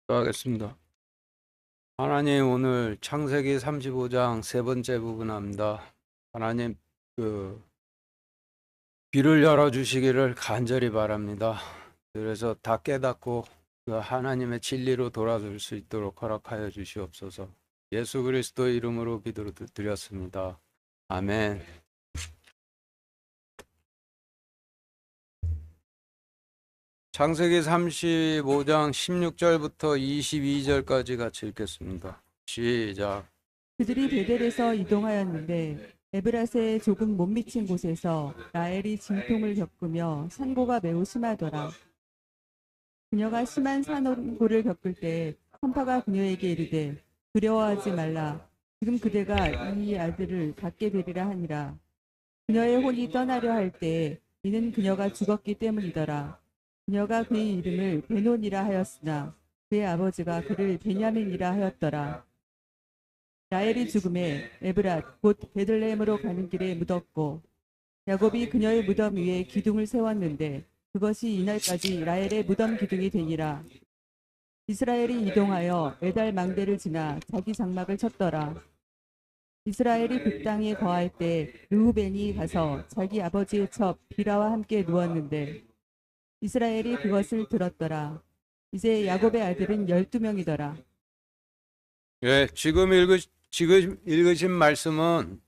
하겠습니다. 하나님, 오늘 창세기 35장 세 번째 부분 합니다. 하나님, 귀를 열어주시기를 간절히 바랍니다. 그래서 다 깨닫고 그 하나님의 진리로 돌아설 수 있도록 허락하여 주시옵소서. 예수 그리스도 이름으로 기도드렸습니다. 아멘. 창세기 35장 16절부터 22절까지 같이 읽겠습니다. 시작. 그들이 베델에서 이동하였는데 에브라스에 조금 못 미친 곳에서 라헬이 진통을 겪으며 산고가 매우 심하더라. 그녀가 심한 산고를 겪을 때 산파가 그녀에게 이르되 두려워하지 말라. 지금 그대가 이 아들을 갖게 되리라 하니라. 그녀의 혼이 떠나려 할 때 이는 그녀가 죽었기 때문이더라. 그녀가 그의 이름을 베논이라 하였으나 그의 아버지가 그를 베냐민이라 하였더라. 라헬이 죽음에 에브랏 곧 베들레헴으로 가는 길에 묻었고 야곱이 그녀의 무덤 위에 기둥을 세웠는데 그것이 이날까지 라헬의 무덤 기둥이 되니라. 이스라엘이 이동하여 에달 망대를 지나 자기 장막을 쳤더라. 이스라엘이 그 땅에 거할 때 르우벤이 가서 자기 아버지의 첩 비라와 함께 누웠는데 이스라엘이 그것을 들었더라. 이제 야곱의 아들은 12명이더라. 예, 지금 읽으신 말씀은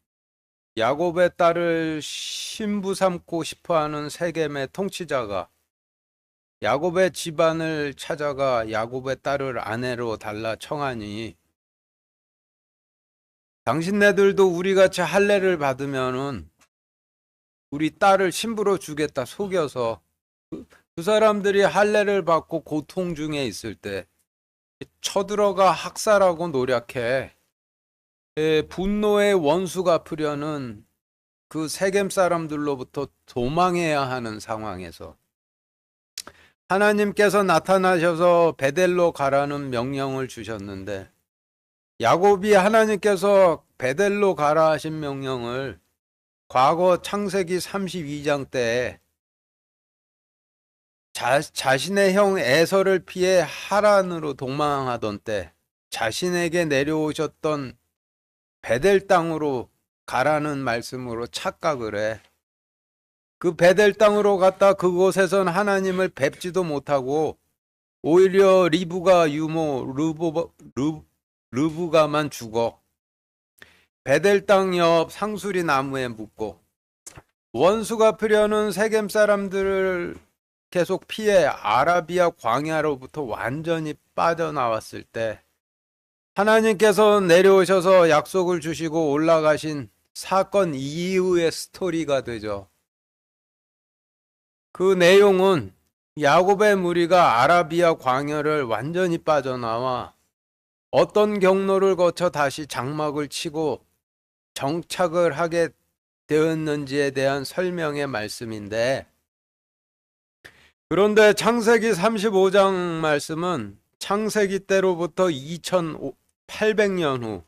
야곱의 딸을 신부 삼고 싶어하는 세겜의 통치자가 야곱의 집안을 찾아가 야곱의 딸을 아내로 달라 청하니, 당신네들도 우리같이 할례를 받으면은 우리 딸을 신부로 주겠다 속여서 그 사람들이 할례를 받고 고통 중에 있을 때 쳐들어가 학살하고 노력해 분노의 원수 갚으려는 그 세겜 사람들로부터 도망해야 하는 상황에서 하나님께서 나타나셔서 베델로 가라는 명령을 주셨는데, 야곱이 하나님께서 베델로 가라 하신 명령을 과거 창세기 32장 때 자신의 형 에서를 피해 하란으로 도망하던 때 자신에게 내려오셨던 베델 땅으로 가라는 말씀으로 착각을 해. 그 베델 땅으로 갔다 그곳에선 하나님을 뵙지도 못하고 오히려 리브가 유모 르브가만 죽어 베델 땅 옆 상수리 나무에 묻고, 원수 갚으려는 세겜 사람들을 계속 피해 아라비아 광야로부터 완전히 빠져나왔을 때 하나님께서 내려오셔서 약속을 주시고 올라가신 사건 이후의 스토리가 되죠. 그 내용은 야곱의 무리가 아라비아 광야를 완전히 빠져나와 어떤 경로를 거쳐 다시 장막을 치고 정착을 하게 되었는지에 대한 설명의 말씀인데, 그런데 창세기 35장 말씀은 창세기 때로부터 2800년 후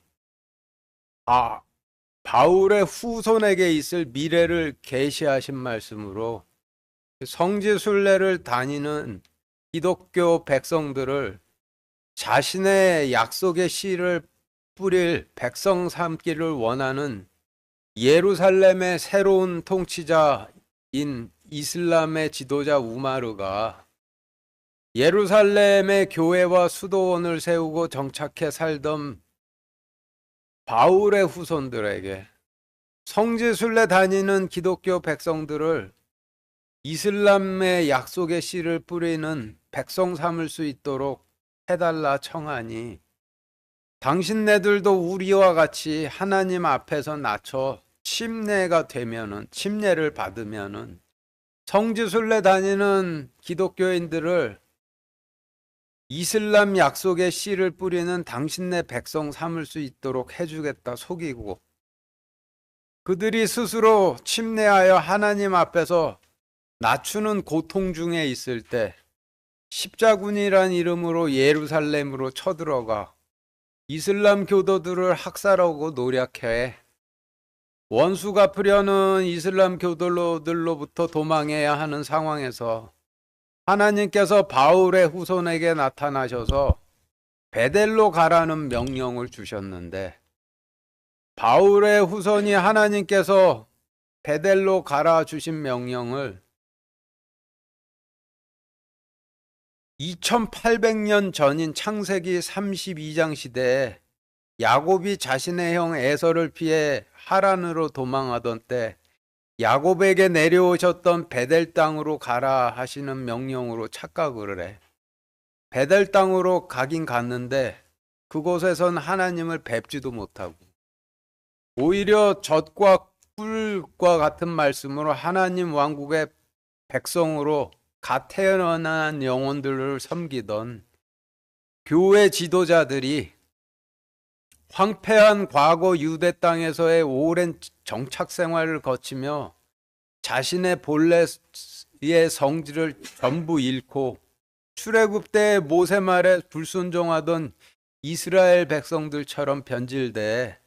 바울의 후손에게 있을 미래를 계시하신 말씀으로 성지순례를 다니는 기독교 백성들을 자신의 약속의 씨를 뿌릴 백성 삼기를 원하는 예루살렘의 새로운 통치자인 이슬람의 지도자 우마르가 예루살렘의 교회와 수도원을 세우고 정착해 살던 바울의 후손들에게 성지순례 다니는 기독교 백성들을 이슬람의 약속의 씨를 뿌리는 백성 삼을 수 있도록 해달라 청하니, 당신네들도 우리와 같이 하나님 앞에서 낮춰 침례가 되면은, 침례를 받으면은 성지순례 다니는 기독교인들을 이슬람 약속의 씨를 뿌리는 당신네 백성 삼을 수 있도록 해주겠다 속이고, 그들이 스스로 침례하여 하나님 앞에서 낮추는 고통 중에 있을 때 십자군이란 이름으로 예루살렘으로 쳐들어가 이슬람 교도들을 학살하고 노략해 원수 갚으려는 이슬람 교도들로부터 도망해야 하는 상황에서 하나님께서 바울의 후손에게 나타나셔서 베델로 가라는 명령을 주셨는데 바울의 후손이 하나님께서 베델로 가라 주신 명령을 2800년 전인 창세기 32장 시대에 야곱이 자신의 형 에서를 피해 하란으로 도망하던 때 야곱에게 내려오셨던 베델 땅으로 가라 하시는 명령으로 착각을 해. 베델 땅으로 가긴 갔는데 그곳에선 하나님을 뵙지도 못하고 오히려 젖과 꿀과 같은 말씀으로 하나님 왕국의 백성으로 갓 태어난 영혼들을 섬기던 교회 지도자들이 황폐한 과거 유대 땅에서의 오랜 정착 생활을 거치며 자신의 본래의 성질을 전부 잃고 출애굽 때 모세 말에 불순종하던 이스라엘 백성들처럼 변질돼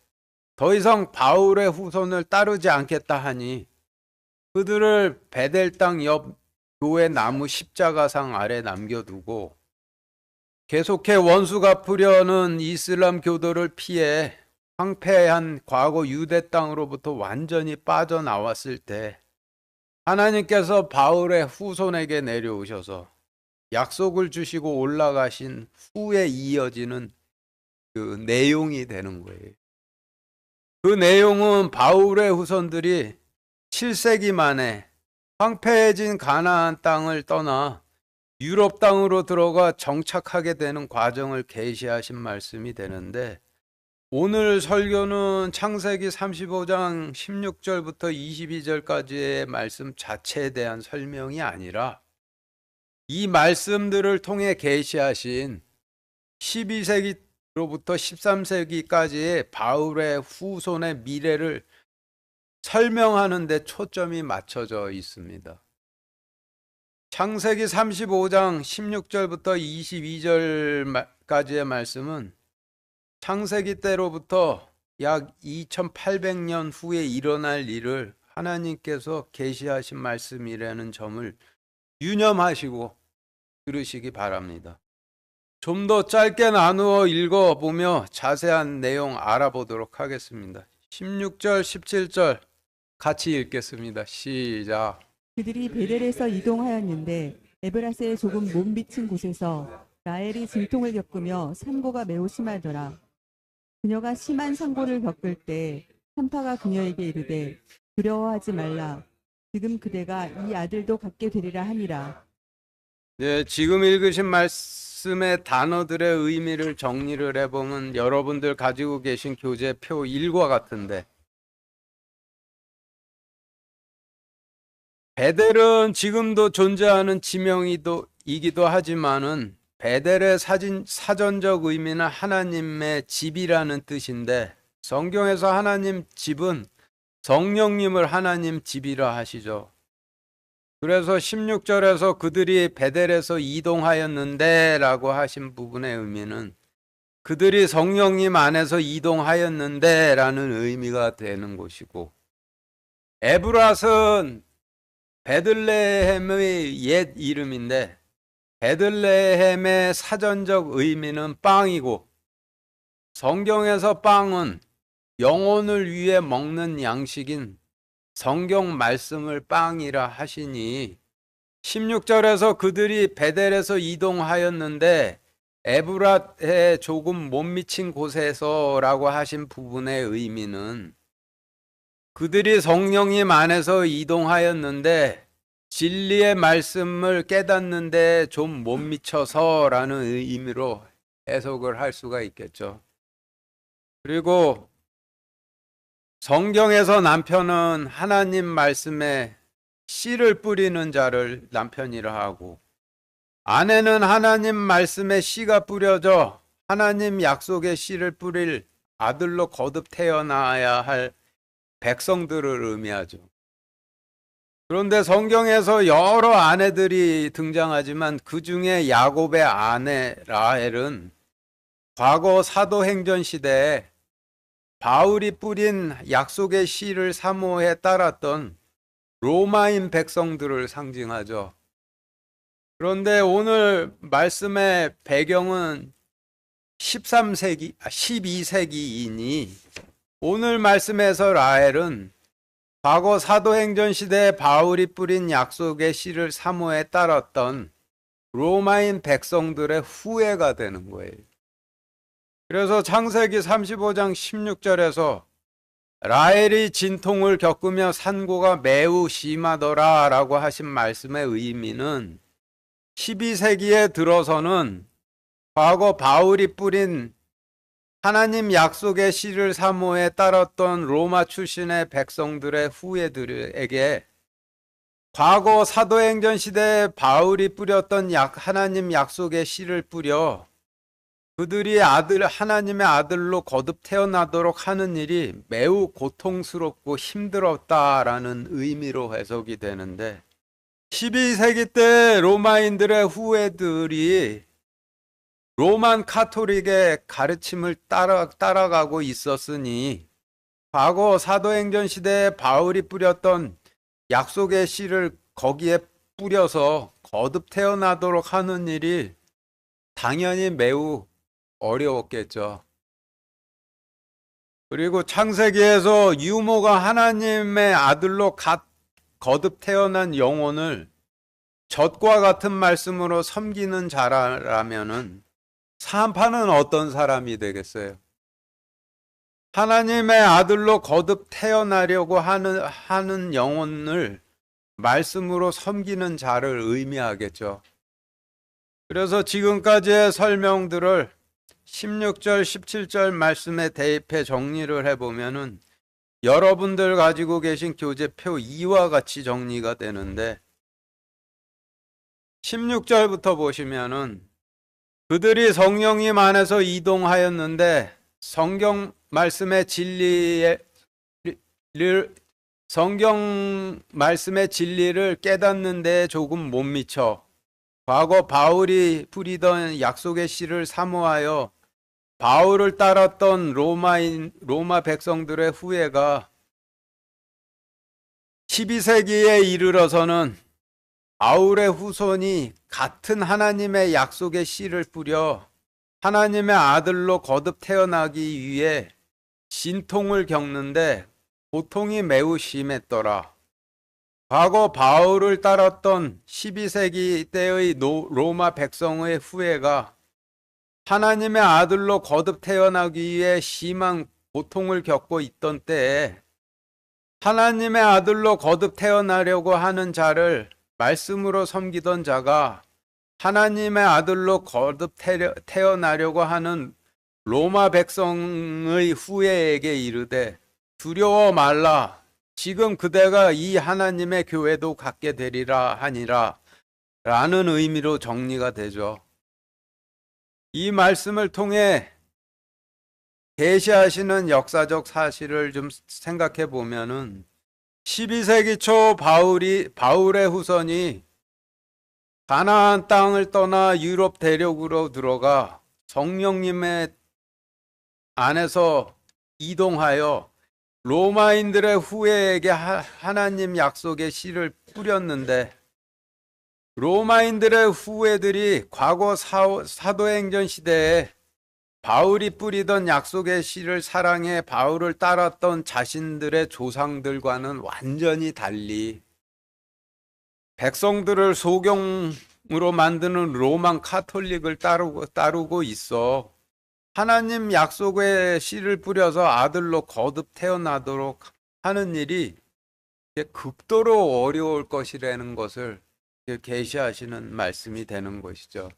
더 이상 바울의 후손을 따르지 않겠다 하니 그들을 베델 땅 옆 교회 나무 십자가상 아래 남겨두고 계속해 원수 갚으려는 이슬람 교도를 피해 황폐한 과거 유대 땅으로부터 완전히 빠져나왔을 때 하나님께서 바울의 후손에게 내려오셔서 약속을 주시고 올라가신 후에 이어지는 그 내용이 되는 거예요. 그 내용은 바울의 후손들이 7세기 만에 황폐해진 가나안 땅을 떠나 유럽 땅으로 들어가 정착하게 되는 과정을 계시하신 말씀이 되는데 오늘 설교는 창세기 35장 16절부터 22절까지의 말씀 자체에 대한 설명이 아니라 이 말씀들을 통해 계시하신 12세기로부터 13세기까지의 바울의 후손의 미래를 설명하는 데 초점이 맞춰져 있습니다. 창세기 35장 16절부터 22절까지의 말씀은 창세기 때로부터 약 2800년 후에 일어날 일을 하나님께서 계시하신 말씀이라는 점을 유념하시고 들으시기 바랍니다. 좀 더 짧게 나누어 읽어보며 자세한 내용 알아보도록 하겠습니다. 16절, 17절 같이 읽겠습니다. 시작. 그들이 베델에서 이동하였는데 에브라스의 조금 못 미친 곳에서 라헬이 진통을 겪으며 산고가 매우 심하더라. 그녀가 심한 산고를 겪을 때 산파가 그녀에게 이르되 두려워하지 말라. 지금 그대가 이 아들도 갖게 되리라 하니라. 네, 지금 읽으신 말씀의 단어들의 의미를 정리를 해보면 여러분들 가지고 계신 교재표 1과 같은데 베델은 지금도 존재하는 지명이기도 하지만은 베델의 사전적 의미는 하나님의 집이라는 뜻인데 성경에서 하나님 집은 성령님을 하나님 집이라 하시죠. 그래서 16절에서 그들이 베델에서 이동하였는데 라고 하신 부분의 의미는 그들이 성령님 안에서 이동하였는데 라는 의미가 되는 것이고 에브랏은 베들레헴의 옛 이름인데 베들레헴의 사전적 의미는 빵이고 성경에서 빵은 영혼을 위해 먹는 양식인 성경 말씀을 빵이라 하시니 16절에서 그들이 베델에서 이동하였는데 에브랏의 조금 못 미친 곳에서라고 하신 부분의 의미는 그들이 성령님 안에서 이동하였는데 진리의 말씀을 깨닫는데 좀 못 미쳐서라는 의미로 해석을 할 수가 있겠죠. 그리고 성경에서 남편은 하나님 말씀에 씨를 뿌리는 자를 남편이라 하고 아내는 하나님 말씀에 씨가 뿌려져 하나님 약속의 씨를 뿌릴 아들로 거듭 태어나야 할 백성들을 의미하죠. 그런데 성경에서 여러 아내들이 등장하지만 그 중에 야곱의 아내 라헬은 과거 사도행전 시대에 바울이 뿌린 약속의 씨를 사모해 따랐던 로마인 백성들을 상징하죠. 그런데 오늘 말씀의 배경은 13세기, 12세기이니 오늘 말씀에서 라헬은 과거 사도행전 시대에 바울이 뿌린 약속의 씨를 사모에 따랐던 로마인 백성들의 후예가 되는 거예요. 그래서 창세기 35장 16절에서 라헬이 진통을 겪으며 산고가 매우 심하더라 라고 하신 말씀의 의미는 12세기에 들어서는 과거 바울이 뿌린 하나님 약속의 씨를 사모에 따랐던 로마 출신의 백성들의 후예들에게 과거 사도행전 시대에 바울이 뿌렸던 하나님 약속의 씨를 뿌려 그들이 하나님의 아들로 거듭 태어나도록 하는 일이 매우 고통스럽고 힘들었다라는 의미로 해석이 되는데 12세기 때 로마인들의 후예들이 로만 카톨릭의 가르침을 따라가고 있었으니 과거 사도행전 시대에 바울이 뿌렸던 약속의 씨를 거기에 뿌려서 거듭 태어나도록 하는 일이 당연히 매우 어려웠겠죠. 그리고 창세기에서 유모가 하나님의 아들로 거듭 태어난 영혼을 젖과 같은 말씀으로 섬기는 자라면은 산파는 어떤 사람이 되겠어요? 하나님의 아들로 거듭 태어나려고 하는 영혼을 말씀으로 섬기는 자를 의미하겠죠. 그래서 지금까지의 설명들을 16절, 17절 말씀에 대입해 정리를 해보면은 여러분들 가지고 계신 교재표 2와 같이 정리가 되는데 16절부터 보시면은 그들이 성령님 안에서 이동하였는데 성경 말씀의 진리를 깨닫는 데 조금 못 미쳐 과거 바울이 뿌리던 약속의 씨를 사모하여 바울을 따랐던 로마 백성들의 후예가 12세기에 이르러서는 바울의 후손이 같은 하나님의 약속의 씨를 뿌려 하나님의 아들로 거듭 태어나기 위해 진통을 겪는데 고통이 매우 심했더라. 과거 바울을 따랐던 12세기 때의 로마 백성의 후예가 하나님의 아들로 거듭 태어나기 위해 심한 고통을 겪고 있던 때에 하나님의 아들로 거듭 태어나려고 하는 자를 말씀으로 섬기던 자가 하나님의 아들로 거듭 태어나려고 하는 로마 백성의 후예에게 이르되 두려워 말라. 지금 그대가 이 하나님의 교회도 갖게 되리라 하니라 라는 의미로 정리가 되죠. 이 말씀을 통해 계시하시는 역사적 사실을 좀 생각해 보면은 12세기 초 바울의 후손이 가나안 땅을 떠나 유럽 대륙으로 들어가 성령님의 안에서 이동하여 로마인들의 후예에게 하나님 약속의 씨를 뿌렸는데 로마인들의 후예들이 과거 사도행전 시대에 바울이 뿌리던 약속의 씨를 사랑해 바울을 따랐던 자신들의 조상들과는 완전히 달리 백성들을 소경으로 만드는 로만 카톨릭을 따르고 있어 하나님 약속의 씨를 뿌려서 아들로 거듭 태어나도록 하는 일이 극도로 어려울 것이라는 것을 계시하시는 말씀이 되는 것이죠.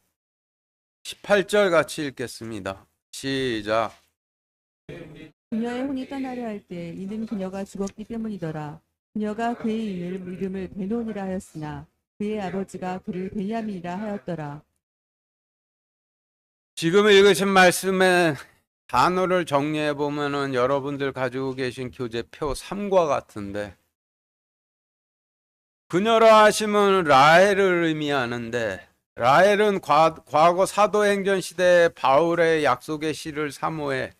18절 같이 읽겠습니다. 시작. 그녀의 혼이 떠나려 할 때 이는 그녀가 죽었기 때문이더라. 그녀가 그의 이름을 베논이라 하였으나 그의 아버지가 그를 베냐민이라 하였더라. 지금 읽으신 말씀의 단어를 정리해 보면은 여러분들 가지고 계신 교재표 3과 같은데 그녀라 하시면 라헬을 의미하는데 라헬은 과거 사도행전 시대에 바울의 약속의 씨를 사모해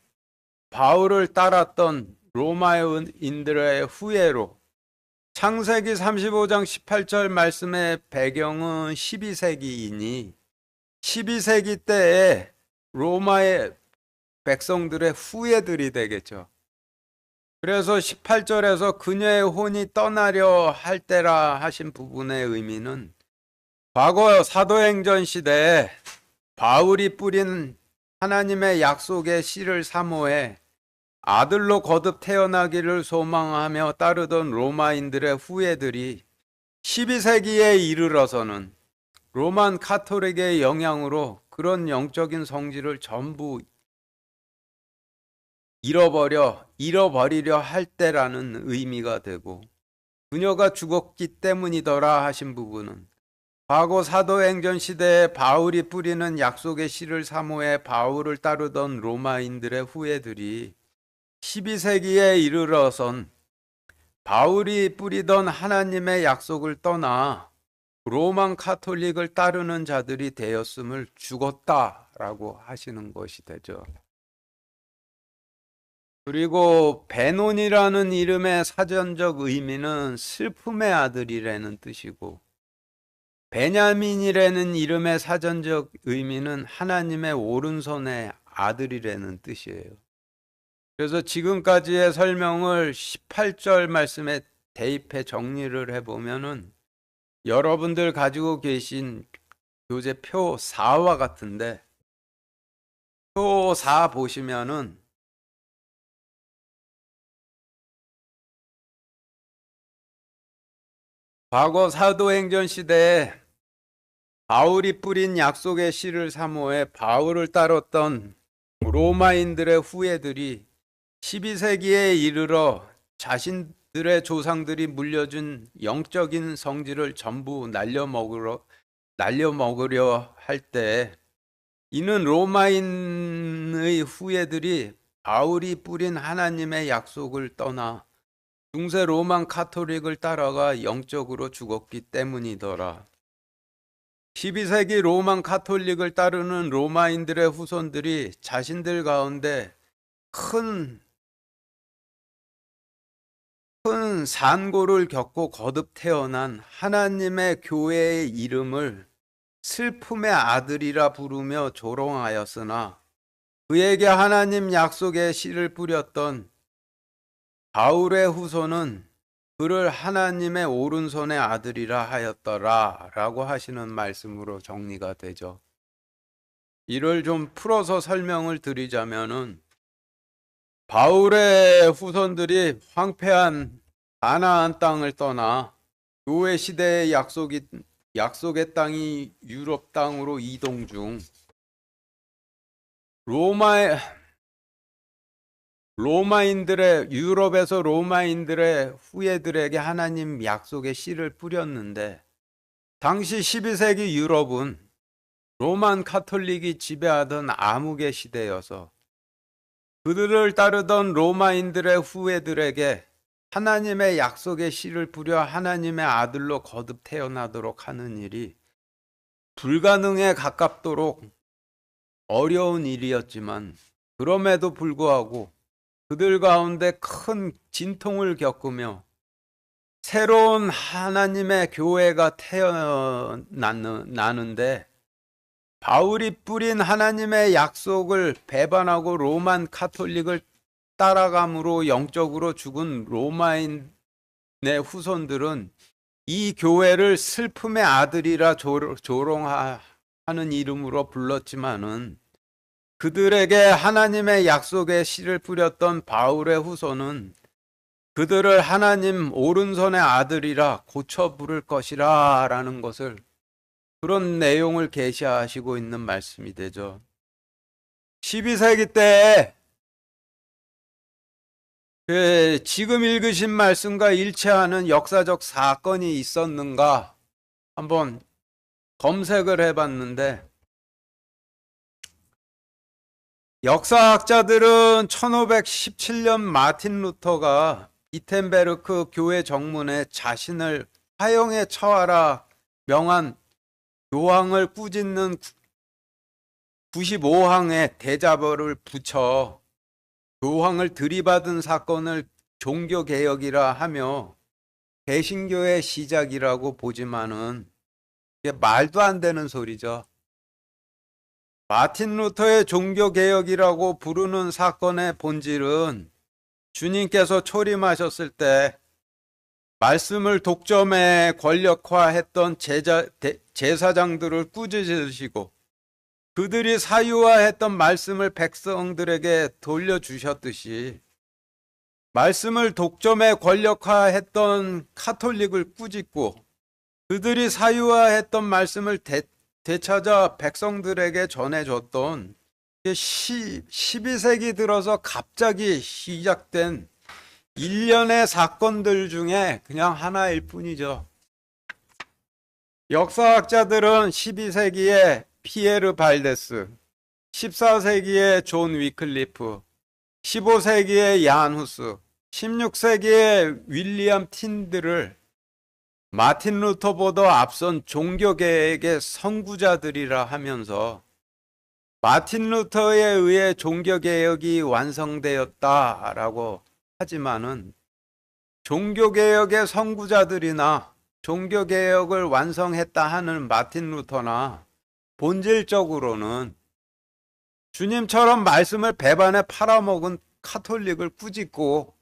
바울을 따랐던 로마인들의 후예로 창세기 35장 18절 말씀의 배경은 12세기이니 12세기 때에 로마의 백성들의 후예들이 되겠죠. 그래서 18절에서 그녀의 혼이 떠나려 할 때라 하신 부분의 의미는 과거 사도행전 시대에 바울이 뿌린 하나님의 약속의 씨를 사모해 아들로 거듭 태어나기를 소망하며 따르던 로마인들의 후예들이 12세기에 이르러서는 로만 카톨릭의 영향으로 그런 영적인 성질을 전부 잃어버리려 할 때라는 의미가 되고, 그녀가 죽었기 때문이더라 하신 부분은 과거 사도행전 시대에 바울이 뿌리는 약속의 씨를 사모해 바울을 따르던 로마인들의 후예들이 12세기에 이르러선 바울이 뿌리던 하나님의 약속을 떠나 로만 카톨릭을 따르는 자들이 되었음을 죽었다라고 하시는 것이 되죠. 그리고 베논이라는 이름의 사전적 의미는 슬픔의 아들이라는 뜻이고, 베냐민이라는 이름의 사전적 의미는 하나님의 오른손의 아들이라는 뜻이에요. 그래서 지금까지의 설명을 18절 말씀에 대입해 정리를 해보면은 여러분들 가지고 계신 교재 표 4와 같은데, 표 4 보시면은 과거 사도행전 시대에 바울이 뿌린 약속의 씨를 사모해 바울을 따랐던 로마인들의 후예들이 12세기에 이르러 자신들의 조상들이 물려준 영적인 성질을 전부 날려먹으려 할 때, 이는 로마인의 후예들이 바울이 뿌린 하나님의 약속을 떠나 중세 로만 카톨릭을 따라가 영적으로 죽었기 때문이더라. 12세기 로만 카톨릭을 따르는 로마인들의 후손들이 자신들 가운데 큰 산고를 겪고 거듭 태어난 하나님의 교회의 이름을 슬픔의 아들이라 부르며 조롱하였으나, 그에게 하나님 약속의 씨를 뿌렸던 바울의 후손은 그를 하나님의 오른손의 아들이라 하였더라 라고 하시는 말씀으로 정리가 되죠. 이를 좀 풀어서 설명을 드리자면은, 바울의 후손들이 황폐한 가나안 땅을 떠나 교회 시대의 약속의 땅이 유럽 땅으로 이동 중 유럽에서 로마인들의 후예들에게 하나님 약속의 씨를 뿌렸는데, 당시 12세기 유럽은 로만 카톨릭이 지배하던 암흑의 시대여서 그들을 따르던 로마인들의 후예들에게 하나님의 약속의 씨를 뿌려 하나님의 아들로 거듭 태어나도록 하는 일이 불가능에 가깝도록 어려운 일이었지만, 그럼에도 불구하고 그들 가운데 큰 진통을 겪으며 새로운 하나님의 교회가 태어나는데, 바울이 뿌린 하나님의 약속을 배반하고 로만 카톨릭을 따라감으로 영적으로 죽은 로마인의 후손들은 이 교회를 슬픔의 아들이라 조롱하는 이름으로 불렀지만은, 그들에게 하나님의 약속의 씨를 뿌렸던 바울의 후손은 그들을 하나님 오른손의 아들이라 고쳐 부를 것이라 라는 것을, 그런 내용을 계시하시고 있는 말씀이 되죠. 12세기 때 지금 읽으신 말씀과 일치하는 역사적 사건이 있었는가 한번 검색을 해봤는데, 역사학자들은 1517년 마틴 루터가 비텐베르크 교회 정문에 자신을 화형에 처하라 명한 교황을 꾸짖는 95항의 대자보를 붙여 교황을 들이받은 사건을 종교개혁이라 하며 개신교의 시작이라고 보지만은 이게 말도 안 되는 소리죠. 마틴 루터의 종교개혁이라고 부르는 사건의 본질은 주님께서 초림하셨을 때 말씀을 독점에 권력화했던 제사장들을 꾸짖으시고 그들이 사유화했던 말씀을 백성들에게 돌려주셨듯이 말씀을 독점에 권력화했던 카톨릭을 꾸짖고 그들이 사유화했던 말씀을 되찾아 백성들에게 전해줬던 12세기 들어서 갑자기 시작된 일련의 사건들 중에 그냥 하나일 뿐이죠. 역사학자들은 12세기에 피에르 발데스, 14세기에 존 위클리프, 15세기에 얀 후스, 16세기에 윌리엄 틴드를 마틴 루터보다 앞선 종교개혁의 선구자들이라 하면서 마틴 루터에 의해 종교개혁이 완성되었다라고 하지만은 종교개혁의 선구자들이나 종교개혁을 완성했다 하는 마틴 루터나 본질적으로는 주님처럼 말씀을 배반에 팔아먹은 카톨릭을 꾸짖고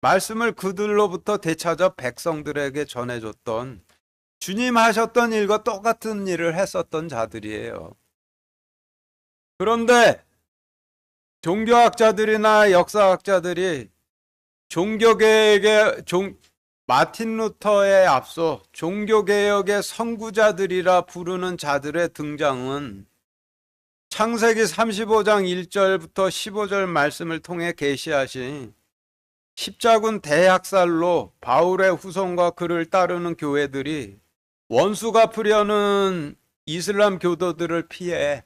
말씀을 그들로부터 되찾아 백성들에게 전해줬던 주님 하셨던 일과 똑같은 일을 했었던 자들이에요. 그런데 종교학자들이나 역사학자들이 마틴 루터에 앞서 종교개혁의 선구자들이라 부르는 자들의 등장은 창세기 35장 1절부터 15절 말씀을 통해 계시하신 십자군 대학살로 바울의 후손과 그를 따르는 교회들이 원수 갚으려는 이슬람 교도들을 피해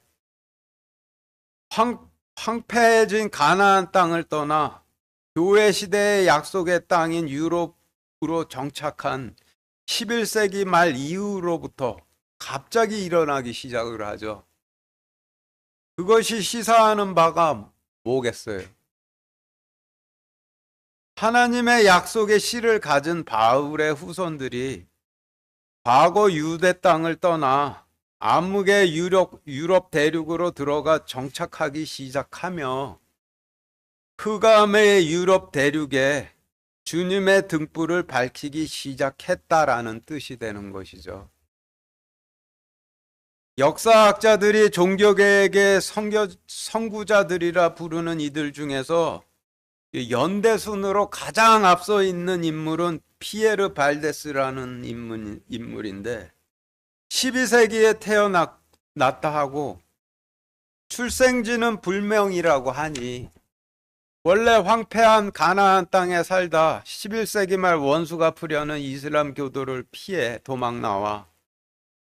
황폐해진 가나안 땅을 떠나 교회 시대의 약속의 땅인 유럽으로 정착한 11세기 말 이후로부터 갑자기 일어나기 시작을 하죠. 그것이 시사하는 바가 뭐겠어요? 하나님의 약속의 씨를 가진 바울의 후손들이 과거 유대 땅을 떠나 암흑의 유럽 대륙으로 들어가 정착하기 시작하며 흑암의 유럽 대륙에 주님의 등불을 밝히기 시작했다라는 뜻이 되는 것이죠. 역사학자들이 종교개혁의 선구자들이라 부르는 이들 중에서 연대순으로 가장 앞서 있는 인물은 피에르 발데스라는 인물인데 12세기에 태어났다 하고 출생지는 불명이라고 하니 원래 황폐한 가나안 땅에 살다 11세기 말 원수 갚으려는 이슬람 교도를 피해 도망 나와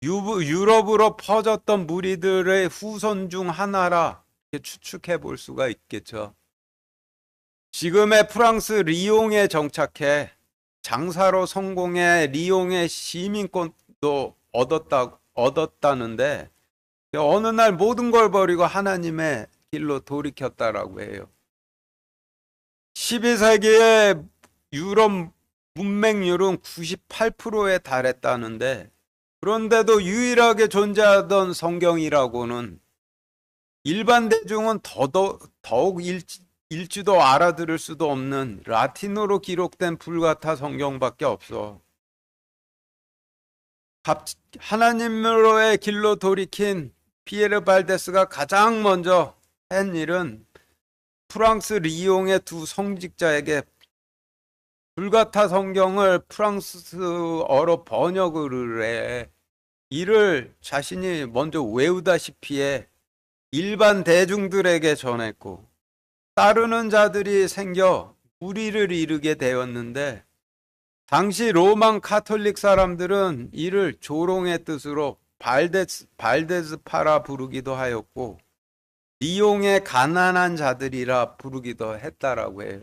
유럽으로 퍼졌던 무리들의 후손 중 하나라 추측해 볼 수가 있겠죠. 지금의 프랑스 리옹에 정착해 장사로 성공해 리옹의 시민권도 얻었다는데 어느 날 모든 걸 버리고 하나님의 길로 돌이켰다라고 해요. 12세기에 유럽 문맹률은 98%에 달했다는데 그런데도 유일하게 존재하던 성경이라고는 일반 대중은 더욱 읽지도 알아들을 수도 없는 라틴어로 기록된 불가타 성경밖에 없어. 하나님으로의 길로 돌이킨 피에르 발데스가 가장 먼저 한 일은 프랑스 리옹의 두 성직자에게 불가타 성경을 프랑스어로 번역을 해 이를 자신이 먼저 외우다시피 해 일반 대중들에게 전했고 따르는 자들이 생겨 무리를 이루게 되었는데 당시 로만 카톨릭 사람들은 이를 조롱의 뜻으로 발데스파라 부르기도 하였고 리옹의 가난한 자들이라 부르기도 했다라고 해요.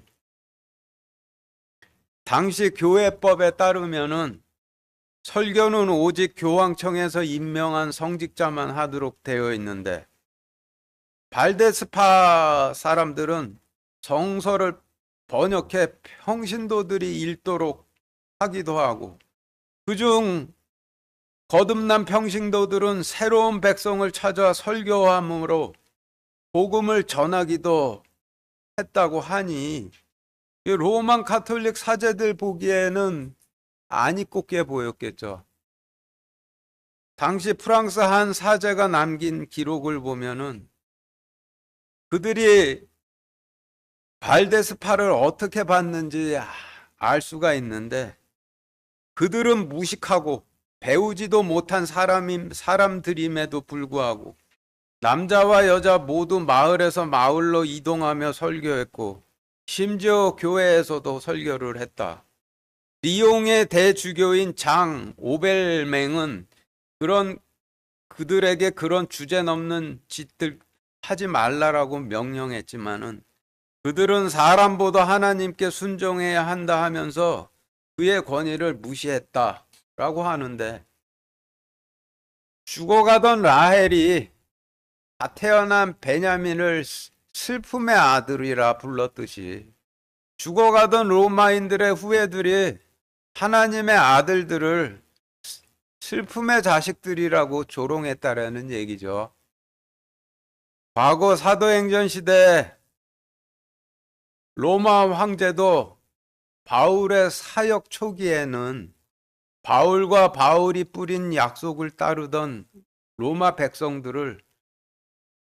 당시 교회법에 따르면은 설교는 오직 교황청에서 임명한 성직자만 하도록 되어 있는데 발데스파 사람들은 성서를 번역해 평신도들이 읽도록 하기도 하고 그중 거듭난 평신도들은 새로운 백성을 찾아 설교함으로 복음을 전하기도 했다고 하니 이 로만 가톨릭 사제들 보기에는 안이 꼽게 보였겠죠. 당시 프랑스 한 사제가 남긴 기록을 보면은 그들이 발데스파를 어떻게 봤는지 알 수가 있는데, 그들은 무식하고 배우지도 못한 사람들임에도 불구하고 남자와 여자 모두 마을에서 마을로 이동하며 설교했고 심지어 교회에서도 설교를 했다. 리옹의 대주교인 장 오벨맹은 그들에게 그런 주제넘는 짓들 하지 말라라고 명령했지만은 그들은 사람보다 하나님께 순종해야 한다 하면서 그의 권위를 무시했다라고 하는데, 죽어가던 라헬이 다 태어난 베냐민을 슬픔의 아들이라 불렀듯이 죽어가던 로마인들의 후예들이 하나님의 아들들을 슬픔의 자식들이라고 조롱했다라는 얘기죠. 과거 사도행전 시대 로마 황제도 바울의 사역 초기에는 바울과 바울이 뿌린 약속을 따르던 로마 백성들을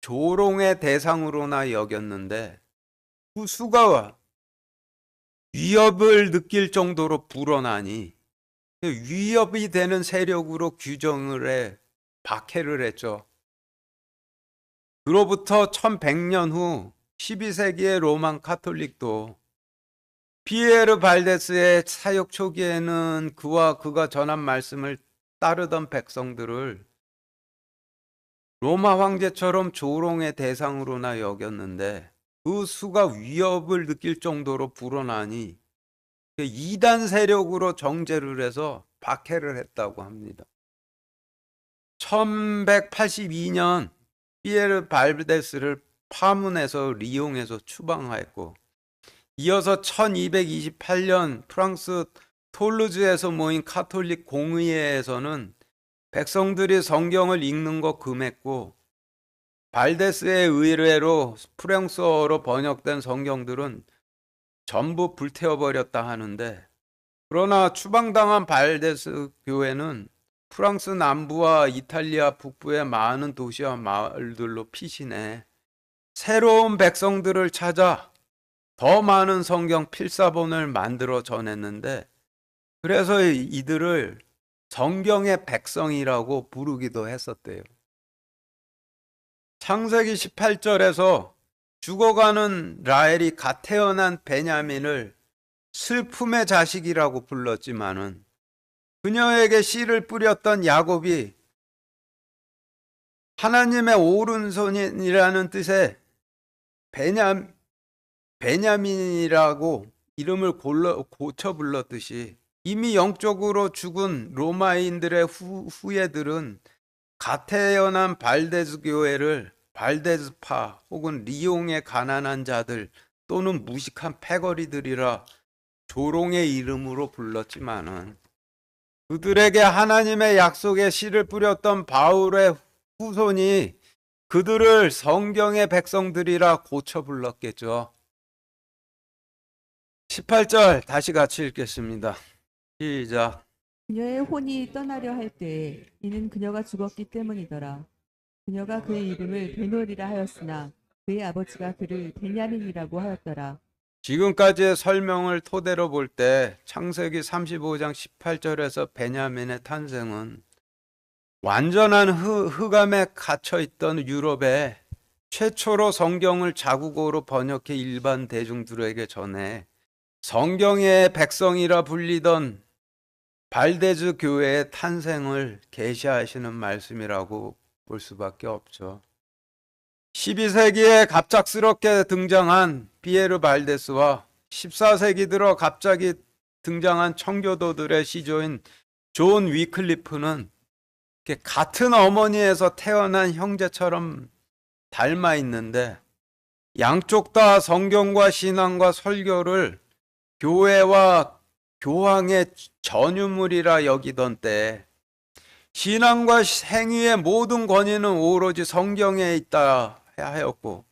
조롱의 대상으로나 여겼는데, 그 수가 위협을 느낄 정도로 불어나니 위협이 되는 세력으로 규정을 해 박해를 했죠. 그로부터 1100년 후 12세기의 로만 카톨릭도 피에르 발데스의 사역 초기에는 그와 그가 전한 말씀을 따르던 백성들을 로마 황제처럼 조롱의 대상으로나 여겼는데, 그 수가 위협을 느낄 정도로 불어나니 이단 세력으로 정죄를 해서 박해를 했다고 합니다. 1182년 피에르 발데스를 파문해서 리옹에서 추방하였고, 이어서 1228년 프랑스 톨루즈에서 모인 카톨릭 공의회에서는 백성들이 성경을 읽는 거 금했고, 발데스의 의뢰로 프랑스어로 번역된 성경들은 전부 불태워버렸다 하는데, 그러나 추방당한 발데스 교회는 프랑스 남부와 이탈리아 북부의 많은 도시와 마을들로 피신해 새로운 백성들을 찾아 더 많은 성경 필사본을 만들어 전했는데, 그래서 이들을 성경의 백성이라고 부르기도 했었대요. 창세기 18절에서 죽어가는 라헬이 갓 태어난 베냐민을 슬픔의 자식이라고 불렀지만은, 그녀에게 씨를 뿌렸던 야곱이 하나님의 오른손이라는 뜻의 베냐민이라고 이름을 고쳐 불렀듯이, 이미 영적으로 죽은 로마인들의 후예들은 갓 태어난 발데스 교회를 발데스파 혹은 리옹의 가난한 자들 또는 무식한 패거리들이라 조롱의 이름으로 불렀지만은, 그들에게 하나님의 약속의 씨를 뿌렸던 바울의 후손이 그들을 성경의 백성들이라 고쳐 불렀겠죠. 18절 다시 같이 읽겠습니다. 시작. 그녀의 혼이 떠나려 할 때에 이는 그녀가 죽었기 때문이더라. 그녀가 그의 이름을 베놀이라 하였으나 그의 아버지가 그를 베냐민이라고 하였더라. 지금까지의 설명을 토대로 볼 때 창세기 35장 18절에서 베냐민의 탄생은 완전한 흑암에 갇혀있던 유럽에 최초로 성경을 자국어로 번역해 일반 대중들에게 전해 성경의 백성이라 불리던 발데스 교회의 탄생을 계시하시는 말씀이라고 볼 수밖에 없죠. 12세기에 갑작스럽게 등장한 피에르 발데스와 14세기 들어 갑자기 등장한 청교도들의 시조인 존 위클리프는 같은 어머니에서 태어난 형제처럼 닮아 있는데, 양쪽 다 성경과 신앙과 설교를 교회와 교황의 전유물이라 여기던 때에 신앙과 행위의 모든 권위는 오로지 성경에 있다 하였고,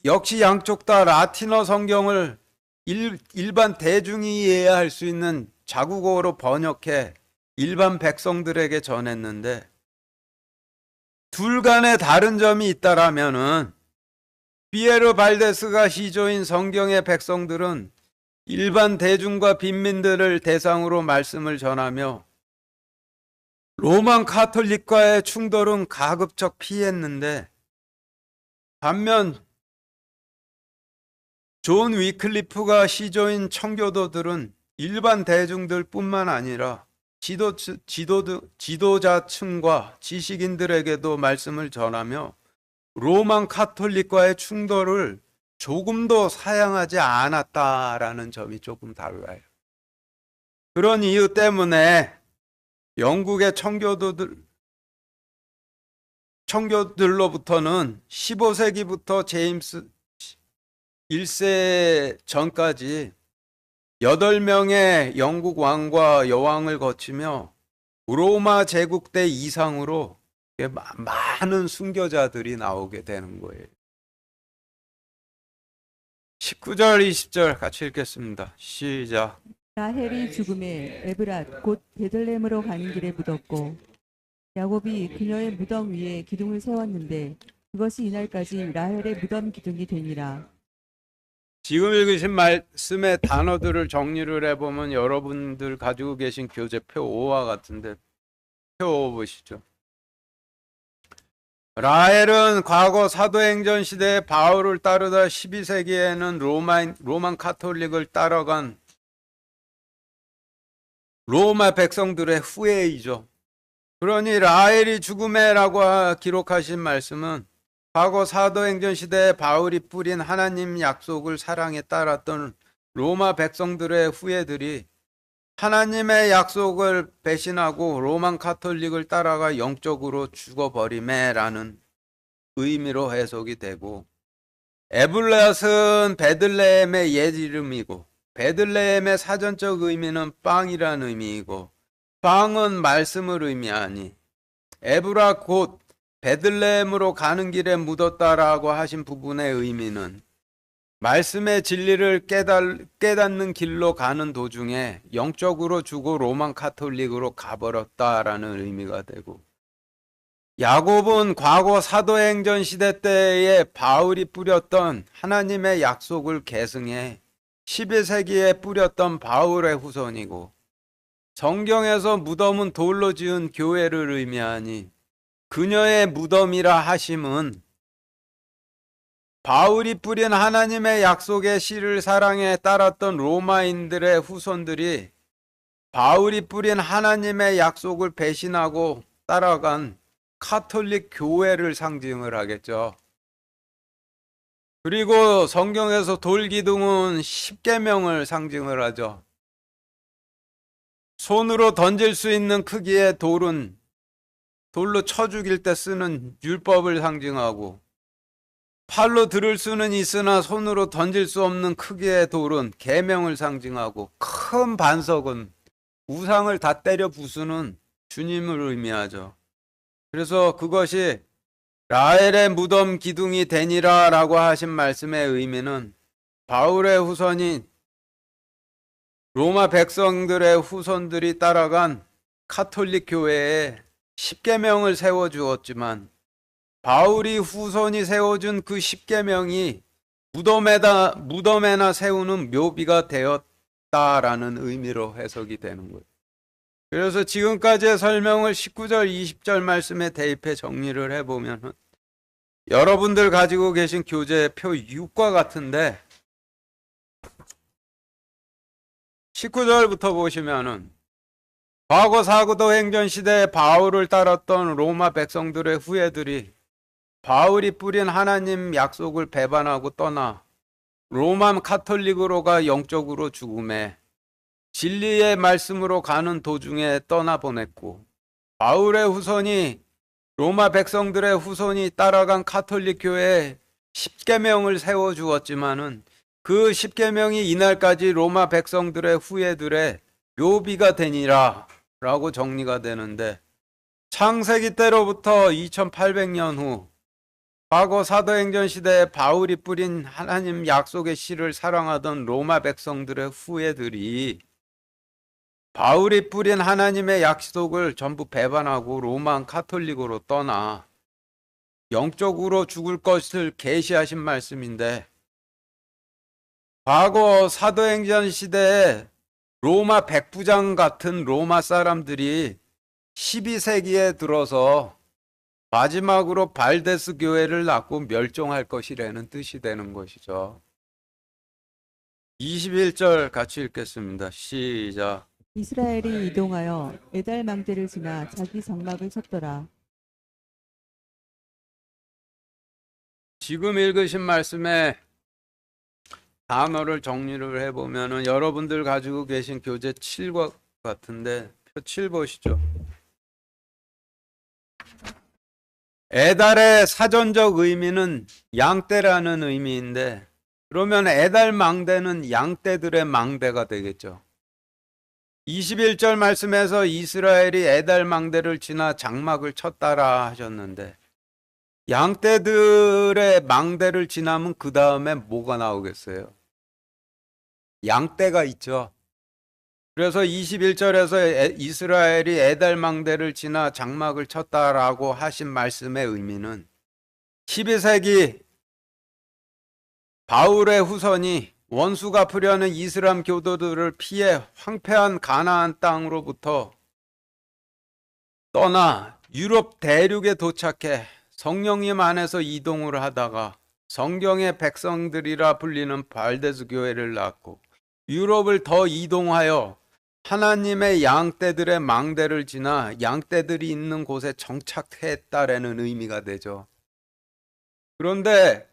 역시 양쪽 다 라틴어 성경을 일반 대중이 이해할 수 있는 자국어로 번역해 일반 백성들에게 전했는데, 둘 간에 다른 점이 있다라면은 피에르 발데스가 시조인 성경의 백성들은 일반 대중과 빈민들을 대상으로 말씀을 전하며 로만 카톨릭과의 충돌은 가급적 피했는데, 반면 존 위클리프가 시조인 청교도들은 일반 대중들뿐만 아니라 지도자층과 지식인들에게도 말씀을 전하며 로만 카톨릭과의 충돌을 조금도 사양하지 않았다라는 점이 조금 달라요. 그런 이유 때문에 영국의 청교들로부터는 15세기부터 제임스 1세 전까지 8명의 영국 왕과 여왕을 거치며 로마 제국 때 이상으로 많은 순교자들이 나오게 되는 거예요. 19절, 20절 같이 읽겠습니다. 시작. 라헬이 죽음에 에브랏 곧 베들레헴으로 가는 길에 묻었고 야곱이 그녀의 무덤 위에 기둥을 세웠는데 그것이 이날까지 라헬의 무덤 기둥이 되니라. 지금 읽으신 말씀의 단어들을 정리를 해보면 여러분들 가지고 계신 교재표 5와 같은데 표 5 보시죠. 라헬은 과거 사도행전 시대에 바울을 따르다 12세기에는 로만 카톨릭을 따라간 로마 백성들의 후예이죠. 그러니 라헬이 죽음에라고 기록하신 말씀은 과거 사도행전 시대에 바울이 뿌린 하나님 약속을 사랑에 따랐던 로마 백성들의 후예들이 하나님의 약속을 배신하고 로만 카톨릭을 따라가 영적으로 죽어버림에라는 의미로 해석이 되고, 에블랏은 베들레헴의 옛 이름이고 베들레헴의 사전적 의미는 빵이라는 의미이고, 빵은 말씀을 의미하니 에브라 곧 베들레헴으로 가는 길에 묻었다라고 하신 부분의 의미는 말씀의 진리를 깨닫는 길로 가는 도중에 영적으로 죽어 로만 카톨릭으로 가버렸다라는 의미가 되고, 야곱은 과거 사도행전 시대 때에 바울이 뿌렸던 하나님의 약속을 계승해 11세기에 뿌렸던 바울의 후손이고, 성경에서 무덤은 돌로 지은 교회를 의미하니 그녀의 무덤이라 하심은 바울이 뿌린 하나님의 약속의 씨를 사랑에 따랐던 로마인들의 후손들이 바울이 뿌린 하나님의 약속을 배신하고 따라간 카톨릭 교회를 상징을 하겠죠. 그리고 성경에서 돌기둥은 십계명을 상징을 하죠. 손으로 던질 수 있는 크기의 돌은 돌로 쳐 죽일 때 쓰는 율법을 상징하고, 팔로 들을 수는 있으나 손으로 던질 수 없는 크기의 돌은 계명을 상징하고, 큰 반석은 우상을 다 때려 부수는 주님을 의미하죠. 그래서 그것이 라헬의 무덤 기둥이 되니라 라고 하신 말씀의 의미는 바울의 후손인 로마 백성들의 후손들이 따라간 카톨릭 교회에 십계명을 세워주었지만, 바울이 후손이 세워준 그 십계명이 무덤에나 세우는 묘비가 되었다라는 의미로 해석이 되는 거예요. 그래서 지금까지의 설명을 19절, 20절 말씀에 대입해 정리를 해보면 여러분들 가지고 계신 교재 표 6과 같은데, 19절부터 보시면은 과거 사도행전 시대에 바울을 따랐던 로마 백성들의 후예들이 바울이 뿌린 하나님 약속을 배반하고 떠나 로마 카톨릭으로가 영적으로 죽음에 진리의 말씀으로 가는 도중에 떠나보냈고, 바울의 후손이 로마 백성들의 후손이 따라간 카톨릭 교회에 십계명을 세워주었지만은 그 십계명이 이날까지 로마 백성들의 후예들의 묘비가 되니라 라고 정리가 되는데, 창세기 때로부터 2800년 후 과거 사도행전 시대에 바울이 뿌린 하나님 약속의 씨를 사랑하던 로마 백성들의 후예들이 바울이 뿌린 하나님의 약속을 전부 배반하고 로마 카톨릭으로 떠나 영적으로 죽을 것을 계시하신 말씀인데, 과거 사도행전 시대에 로마 백부장 같은 로마 사람들이 12세기에 들어서 마지막으로 발데스 교회를 낳고 멸종할 것이라는 뜻이 되는 것이죠. 21절 같이 읽겠습니다. 시작. 이스라엘이 이동하여 에달 망대를 지나 자기 장막을 쳤더라. 지금 읽으신 말씀에 단어를 정리를 해보면은 여러분들 가지고 계신 교재 7과 같은데 표 7 보시죠. 에달의 사전적 의미는 양떼라는 의미인데, 그러면 에달 망대는 양떼들의 망대가 되겠죠. 21절 말씀에서 이스라엘이 에달 망대를 지나 장막을 쳤다라 하셨는데, 양떼들의 망대를 지나면 그 다음에 뭐가 나오겠어요? 양떼가 있죠. 그래서 21절에서 이스라엘이 에달 망대를 지나 장막을 쳤다라고 하신 말씀의 의미는 12세기 바울의 후손이 원수 갚으려는 이슬람 교도들을 피해 황폐한 가나안 땅으로부터 떠나 유럽 대륙에 도착해 성령님 안에서 이동을 하다가 성경의 백성들이라 불리는 발데스 교회를 낳고 유럽을 더 이동하여 하나님의 양떼들의 망대를 지나 양떼들이 있는 곳에 정착했다라는 의미가 되죠. 그런데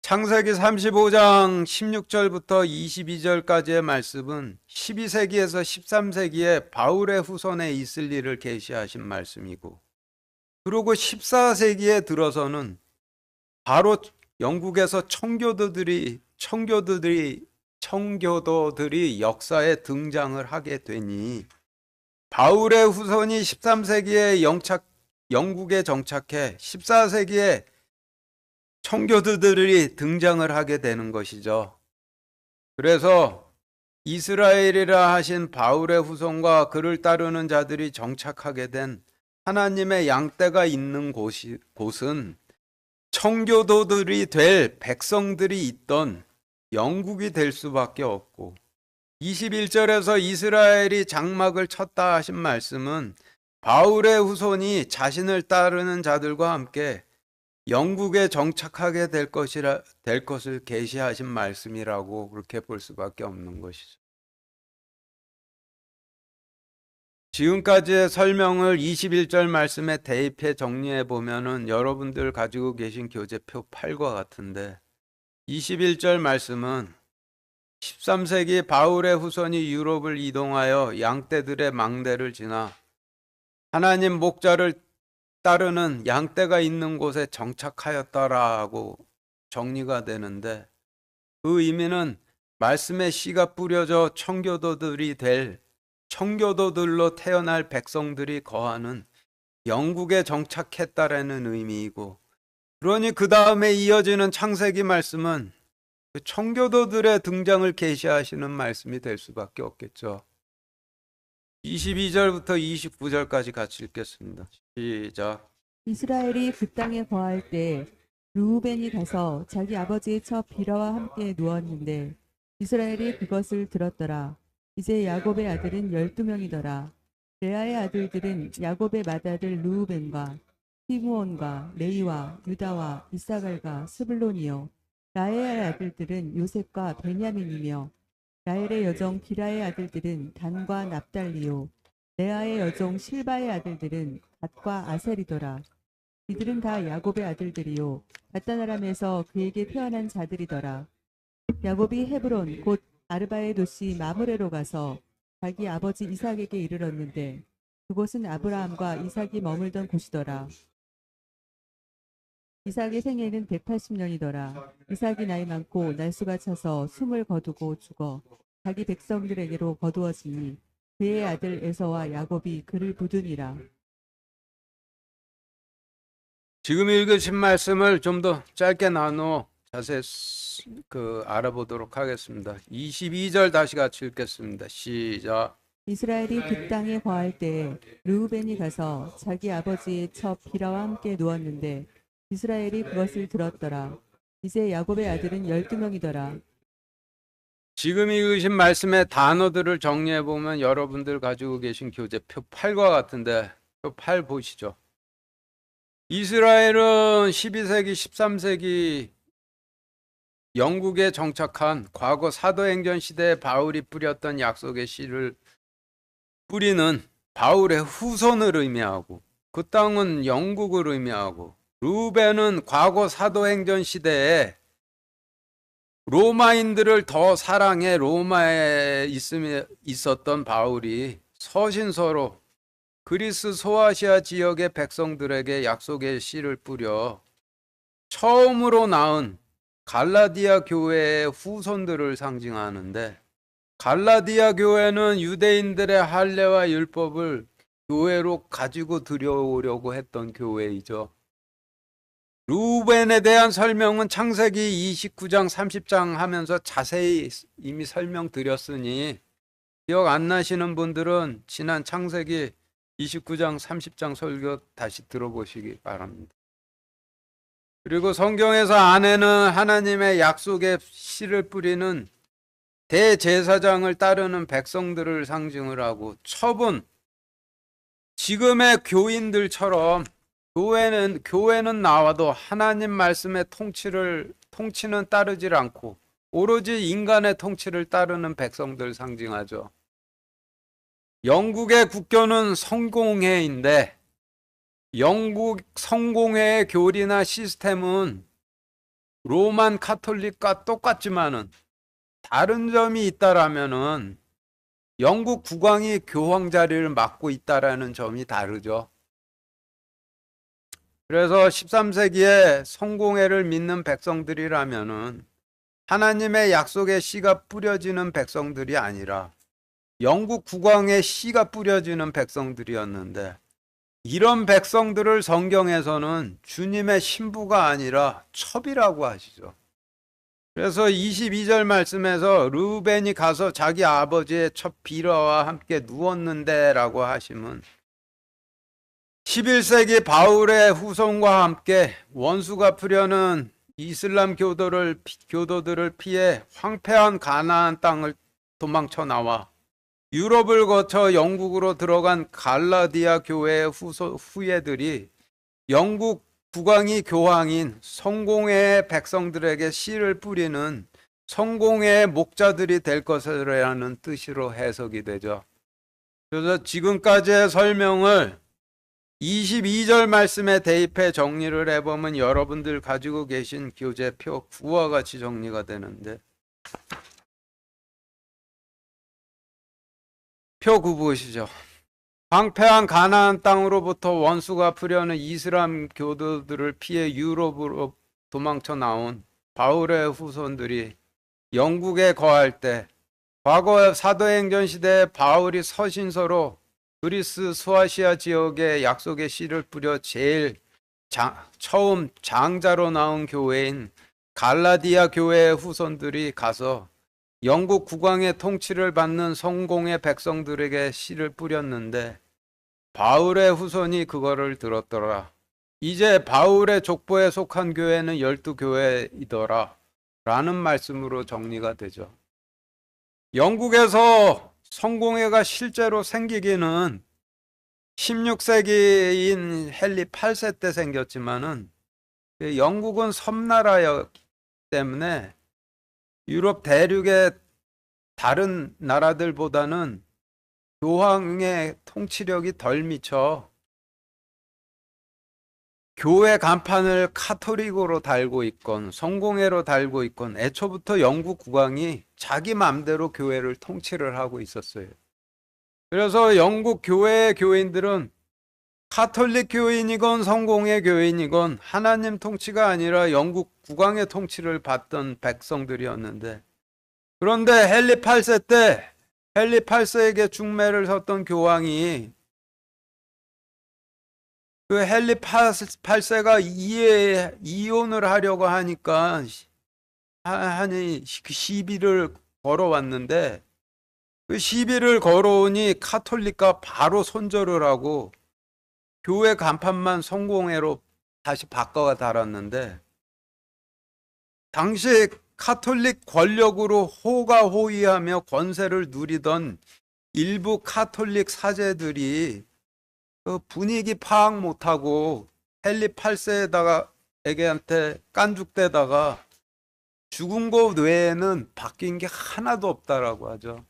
창세기 35장 16절부터 22절까지의 말씀은 12세기에서 13세기에 바울의 후손에 있을 일을 계시하신 말씀이고, 그리고 14세기에 들어서는 바로 영국에서 청교도들이 역사에 등장을 하게 되니, 바울의 후손이 13세기에 영국에 정착해 14세기에 청교도들이 등장을 하게 되는 것이죠. 그래서 이스라엘이라 하신 바울의 후손과 그를 따르는 자들이 정착하게 된 하나님의 양떼가 있는 곳은 청교도들이 될 백성들이 있던 영국이 될 수밖에 없고, 21절에서 이스라엘이 장막을 쳤다 하신 말씀은 바울의 후손이 자신을 따르는 자들과 함께 영국에 정착하게 될 것을 계시하신 말씀이라고 그렇게 볼 수밖에 없는 것이죠. 지금까지의 설명을 21절 말씀에 대입해 정리해 보면은 여러분들 가지고 계신 교재표 8과 같은데, 21절 말씀은 13세기 바울의 후손이 유럽을 이동하여 양떼들의 망대를 지나 하나님 목자를 따르는 양떼가 있는 곳에 정착하였다라고 정리가 되는데, 그 의미는 말씀의 씨가 뿌려져 청교도들로 태어날 백성들이 거하는 영국에 정착했다라는 의미이고, 그러니 그 다음에 이어지는 창세기 말씀은 그 청교도들의 등장을 계시하시는 말씀이 될 수밖에 없겠죠. 22절부터 29절까지 같이 읽겠습니다. 시작. 이스라엘이 그 땅에 거할 때 르우벤이 가서 자기 아버지의 첩 비라와 함께 누웠는데 이스라엘이 그것을 들었더라. 이제 야곱의 아들은 12명이더라. 레아의 아들들은 야곱의 맏아들 르우벤과 시므온과 레이와 유다와 이사갈과 스불론이요. 라헬의 아들들은 요셉과 베냐민이며, 라헬의 여종 비라의 아들들은 단과 납달리요. 레아의 여종 실바의 아들들은 갓과 아셀이더라. 이들은 다 야곱의 아들들이요. 갓다나람에서 그에게 태어난 자들이더라. 야곱이 헤브론 곧 아르바의 도시 마므레로 가서 자기 아버지 이삭에게 이르렀는데, 그곳은 아브라함과 이삭이 머물던 곳이더라. 이삭의 생애는 180년이더라. 이삭이 나이 많고 날수가 차서 숨을 거두고 죽어 자기 백성들에게로 거두어지니 그의 아들 에서와 야곱이 그를 부두니라. 지금 읽으신 말씀을 좀 더 짧게 나누어 자세히 알아보도록 하겠습니다. 22절 다시 같이 읽겠습니다. 시작. 이스라엘이 그 땅에 거할 때에 르우벤이 가서 자기 아버지의 첩 비라와 함께 누웠는데 이스라엘이 그것을 들었더라. 이제 야곱의 아들은 12명이더라. 지금 읽으신 말씀의 단어들을 정리해 보면 여러분들 가지고 계신 교재 표 8과 같은데 표 8 보시죠. 이스라엘은 12세기, 13세기 영국에 정착한 과거 사도행전 시대에 바울이 뿌렸던 약속의 씨를 뿌리는 바울의 후손을 의미하고, 그 땅은 영국을 의미하고, 루벤은 과거 사도행전 시대에 로마인들을 더 사랑해 로마에 있었던 바울이 서신서로 그리스 소아시아 지역의 백성들에게 약속의 씨를 뿌려 처음으로 낳은 갈라디아 교회의 후손들을 상징하는데, 갈라디아 교회는 유대인들의 할례와 율법을 교회로 가지고 들여오려고 했던 교회이죠. 루벤에 대한 설명은 창세기 29장 30장 하면서 자세히 이미 설명드렸으니 기억 안 나시는 분들은 지난 창세기 29장 30장 설교 다시 들어보시기 바랍니다. 그리고 성경에서 아내는 하나님의 약속의 씨를 뿌리는 대제사장을 따르는 백성들을 상징을 하고, 첩은 지금의 교인들처럼 교회는 나와도 하나님 말씀의 통치는 따르질 않고 오로지 인간의 통치를 따르는 백성들 상징하죠. 영국의 국교는 성공회인데 영국 성공회의 교리나 시스템은 로만 카톨릭과 똑같지만은 다른 점이 있다라면은 영국 국왕이 교황 자리를 맡고 있다라는 점이 다르죠. 그래서 13세기에 성공회를 믿는 백성들이라면은 하나님의 약속의 씨가 뿌려지는 백성들이 아니라 영국 국왕의 씨가 뿌려지는 백성들이었는데, 이런 백성들을 성경에서는 주님의 신부가 아니라 첩이라고 하시죠. 그래서 22절 말씀에서 르우벤이 가서 자기 아버지의 첩 비라와 함께 누웠는데 라고 하시면 11세기 바울의 후손과 함께 원수가 풀려는 이슬람 교도들을 피해 황폐한 가나안 땅을 도망쳐 나와 유럽을 거쳐 영국으로 들어간 갈라디아 교회의 후예들이 영국 국왕이 교황인 성공회의 백성들에게 씨를 뿌리는 성공회의 목자들이 될 것이라는 뜻으로 해석이 되죠. 그래서 지금까지의 설명을 22절 말씀에 대입해 정리를 해보면 여러분들 가지고 계신 교재 표 9와 같이 정리가 되는데, 표 9 보시죠. 황폐한 가나안 땅으로부터 원수가 풀려는 이슬람 교도들을 피해 유럽으로 도망쳐 나온 바울의 후손들이 영국에 거할 때, 과거 사도행전 시대에 바울이 서신서로 그리스 소아시아 지역에 약속의 씨를 뿌려 제일 처음 장자로 나온 교회인 갈라디아 교회의 후손들이 가서 영국 국왕의 통치를 받는 성공의 백성들에게 씨를 뿌렸는데, 바울의 후손이 그거를 들었더라. 이제 바울의 족보에 속한 교회는 12교회이더라 라는 말씀으로 정리가 되죠. 영국에서 성공회가 실제로 생기기는 16세기인 헨리 8세 때 생겼지만은 영국은 섬나라였기 때문에 유럽 대륙의 다른 나라들보다는 교황의 통치력이 덜 미쳐 교회 간판을 카톨릭으로 달고 있건 성공회로 달고 있건 애초부터 영국 국왕이 자기 마음대로 교회를 통치를 하고 있었어요. 그래서 영국 교회의 교인들은 카톨릭 교인이건 성공회 교인이건 하나님 통치가 아니라 영국 국왕의 통치를 받던 백성들이었는데, 그런데 헨리 8세 때 헨리 8세에게 중매를 섰던 교황이 그 헨리 8세가 이혼을 하려고 하니까 하니 그 시비를 걸어왔는데, 그 시비를 걸어오니 카톨릭과 바로 손절을 하고 교회 간판만 성공회로 다시 바꿔 달았는데, 당시 카톨릭 권력으로 호가호위하며 권세를 누리던 일부 카톨릭 사제들이 그 분위기 파악 못하고 헨리 8세에다가 에게한테 깐죽대다가 죽은 것 외에는 바뀐 게 하나도 없다라고 하죠.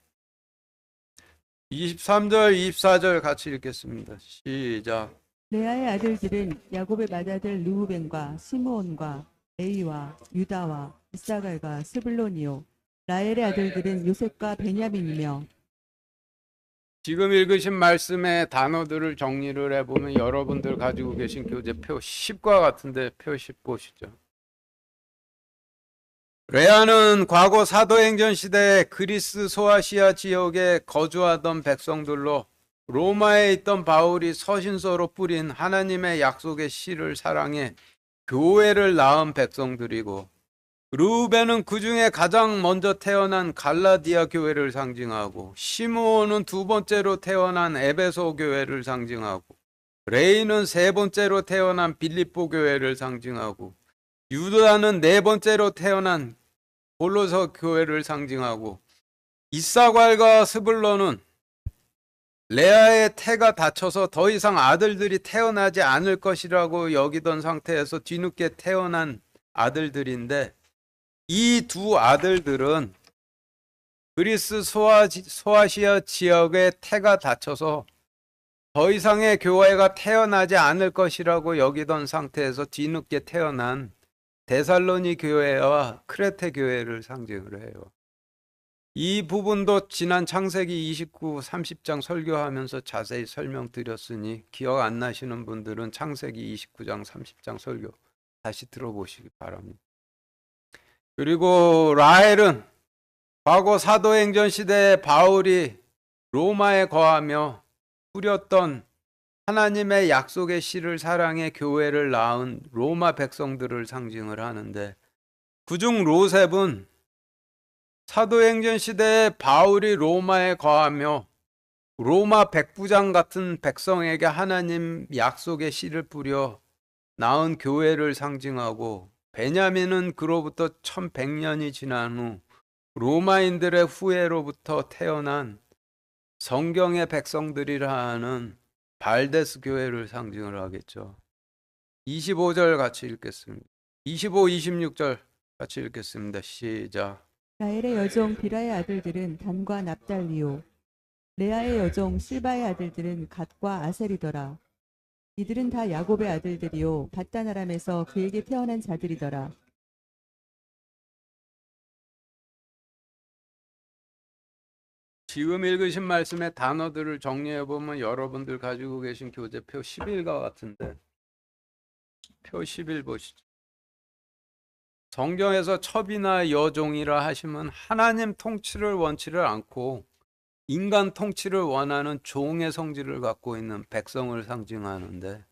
23절, 24절 같이 읽겠습니다. 시작. 레아의 아들들은 야곱의 맏아들 르우벤과 시므온과 레이와 유다와 이사갈과 스불론이요. 라헬의 아들들은 요셉과 베냐민이며. 지금 읽으신 말씀의 단어들을 정리를 해보면 여러분들 가지고 계신 교재표 10과 같은데 표 10 보시죠. 레아는 과거 사도행전 시대 그리스 소아시아 지역에 거주하던 백성들로 로마에 있던 바울이 서신서로 뿌린 하나님의 약속의 씨를 사랑해 교회를 낳은 백성들이고, 르우벤은 그 중에 가장 먼저 태어난 갈라디아 교회를 상징하고, 시므온은 두 번째로 태어난 에베소 교회를 상징하고, 레이는 세 번째로 태어난 빌립보 교회를 상징하고, 유다는 네 번째로 태어난 골로새 교회를 상징하고, 이사갈과 스불론은 레아의 태가 닫혀서 더 이상 아들들이 태어나지 않을 것이라고 여기던 상태에서 뒤늦게 태어난 아들들인데, 이 두 아들들은 그리스 소아시아 지역의 태가 닫혀서 더 이상의 교회가 태어나지 않을 것이라고 여기던 상태에서 뒤늦게 태어난 데살로니 교회와 크레테 교회를 상징을 해요. 이 부분도 지난 창세기 29, 30장 설교하면서 자세히 설명드렸으니 기억 안 나시는 분들은 창세기 29장, 30장 설교 다시 들어보시기 바랍니다. 그리고 라헬은 과거 사도행전 시대에 바울이 로마에 거하며 뿌렸던 하나님의 약속의 씨를 사랑해 교회를 낳은 로마 백성들을 상징을 하는데, 그중 요셉은 사도행전 시대에 바울이 로마에 거하며 로마 백부장 같은 백성에게 하나님 약속의 씨를 뿌려 낳은 교회를 상징하고, 베냐민은 그로부터 1100년이 지난 후 로마인들의 후예로부터 태어난 성경의 백성들이라 하는 발데스 교회를 상징을 하겠죠. 25절 같이 읽겠습니다. 25, 26절 같이 읽겠습니다. 시작. 라헬의 여종 비라의 아들들은 단과 납달리요. 레아의 여종 실바의 아들들은 갓과 아셀이더라. 이들은 다 야곱의 아들들이요 밧단 아람에서 그에게 태어난 자들이더라. 지금 읽으신 말씀의 단어들을 정리해 보면 여러분들 가지고 계신 교재표 11과 같은데, 표 11 보시죠. 성경에서 첩이나 여종이라 하시면 하나님 통치를 원치를 않고 인간 통치를 원하는 종의 성질을 갖고 있는 백성을 상징하는데,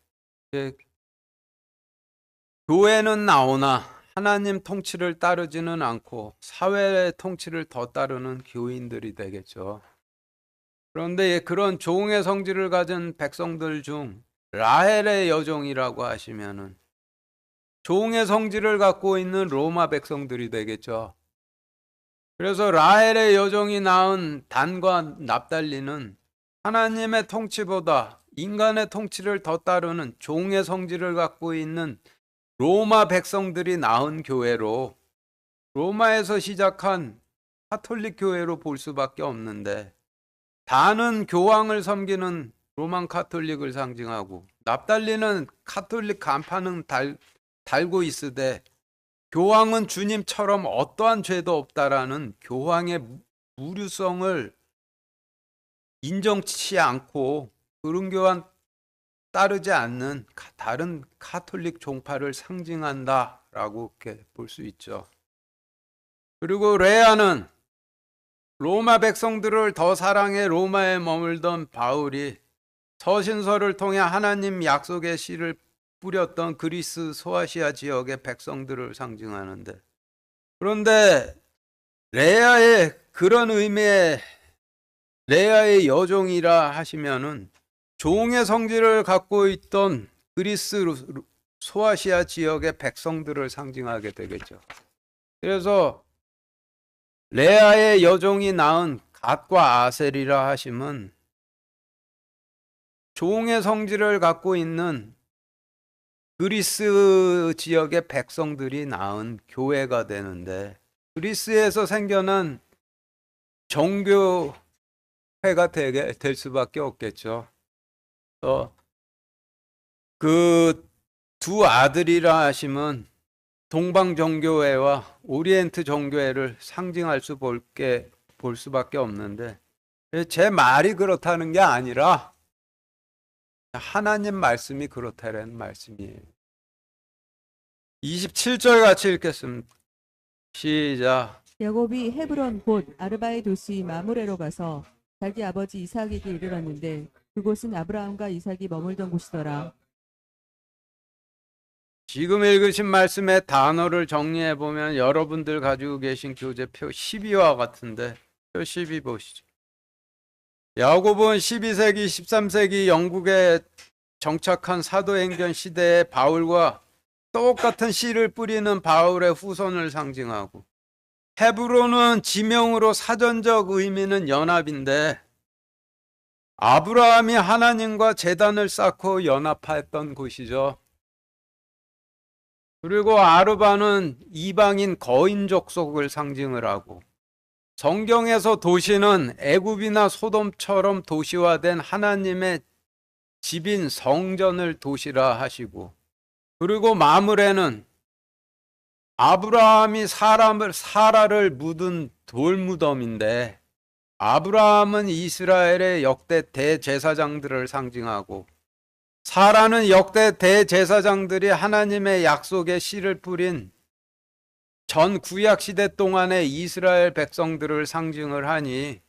교회는 나오나 하나님 통치를 따르지는 않고 사회의 통치를 더 따르는 교인들이 되겠죠. 그런데 그런 종의 성질을 가진 백성들 중 라헬의 여종이라고 하시면은 종의 성질을 갖고 있는 로마 백성들이 되겠죠. 그래서 라헬의 여종이 낳은 단과 납달리는 하나님의 통치보다 인간의 통치를 더 따르는 종의 성질을 갖고 있는 로마 백성들이 낳은 교회로, 로마에서 시작한 카톨릭 교회로 볼 수밖에 없는데, 단은 교황을 섬기는 로만 카톨릭을 상징하고, 납달리는 카톨릭 간판은 달고 있으되 교황은 주님처럼 어떠한 죄도 없다라는 교황의 무류성을 인정치 않고 그른교한 따르지 않는 다른 카톨릭 종파를 상징한다라고 이렇게 볼 수 있죠. 그리고 레아는 로마 백성들을 더 사랑해 로마에 머물던 바울이 서신서를 통해 하나님 약속의 씨를 뿌렸던 그리스 소아시아 지역의 백성들을 상징하는데, 그런데 레아의 그런 의미의 레아의 여종이라 하시면은 종의 성질을 갖고 있던 그리스 소아시아 지역의 백성들을 상징하게 되겠죠. 그래서 레아의 여종이 낳은 갓과 아셀이라 하시면 종의 성질을 갖고 있는 그리스 지역의 백성들이 낳은 교회가 되는데, 그리스에서 생겨난 정교회가 될 수밖에 없겠죠. 그 두 아들이라 하시면 동방 정교회와 오리엔트 정교회를 상징할 볼 수밖에 없는데, 제 말이 그렇다는 게 아니라 하나님 말씀이 그렇다는 말씀이에요. 27절 같이 읽겠습니다. 시작. 야곱이 헤브론 곧 아르바의 도시 마므레로 가서 자기 아버지 이삭에게 이르렀는데 그곳은 아브라함과 이삭이 머물던 곳이더라. 지금 읽으신 말씀의 단어를 정리해 보면 여러분들 가지고 계신 교재표 12와 같은데, 표 12 보시죠. 야곱은 12세기, 13세기 영국에 정착한 사도행전 시대의 바울과 똑같은 씨를 뿌리는 바울의 후손을 상징하고, 헤브론은 지명으로 사전적 의미는 연합인데 아브라함이 하나님과 제단을 쌓고 연합했던 곳이죠. 그리고 아르바는 이방인 거인족 속을 상징을 하고, 성경에서 도시는 애굽이나 소돔처럼 도시화된 하나님의 집인 성전을 도시라 하시고, 그리고 마므레는 아브라함이 사라를 묻은 돌무덤인데, 아브라함은 이스라엘의 역대 대제사장들을 상징하고, 사라는 역대 대제사장들이 하나님의 약속의 씨를 뿌린 전 구약 시대 동안의 이스라엘 백성들을 상징을 하니,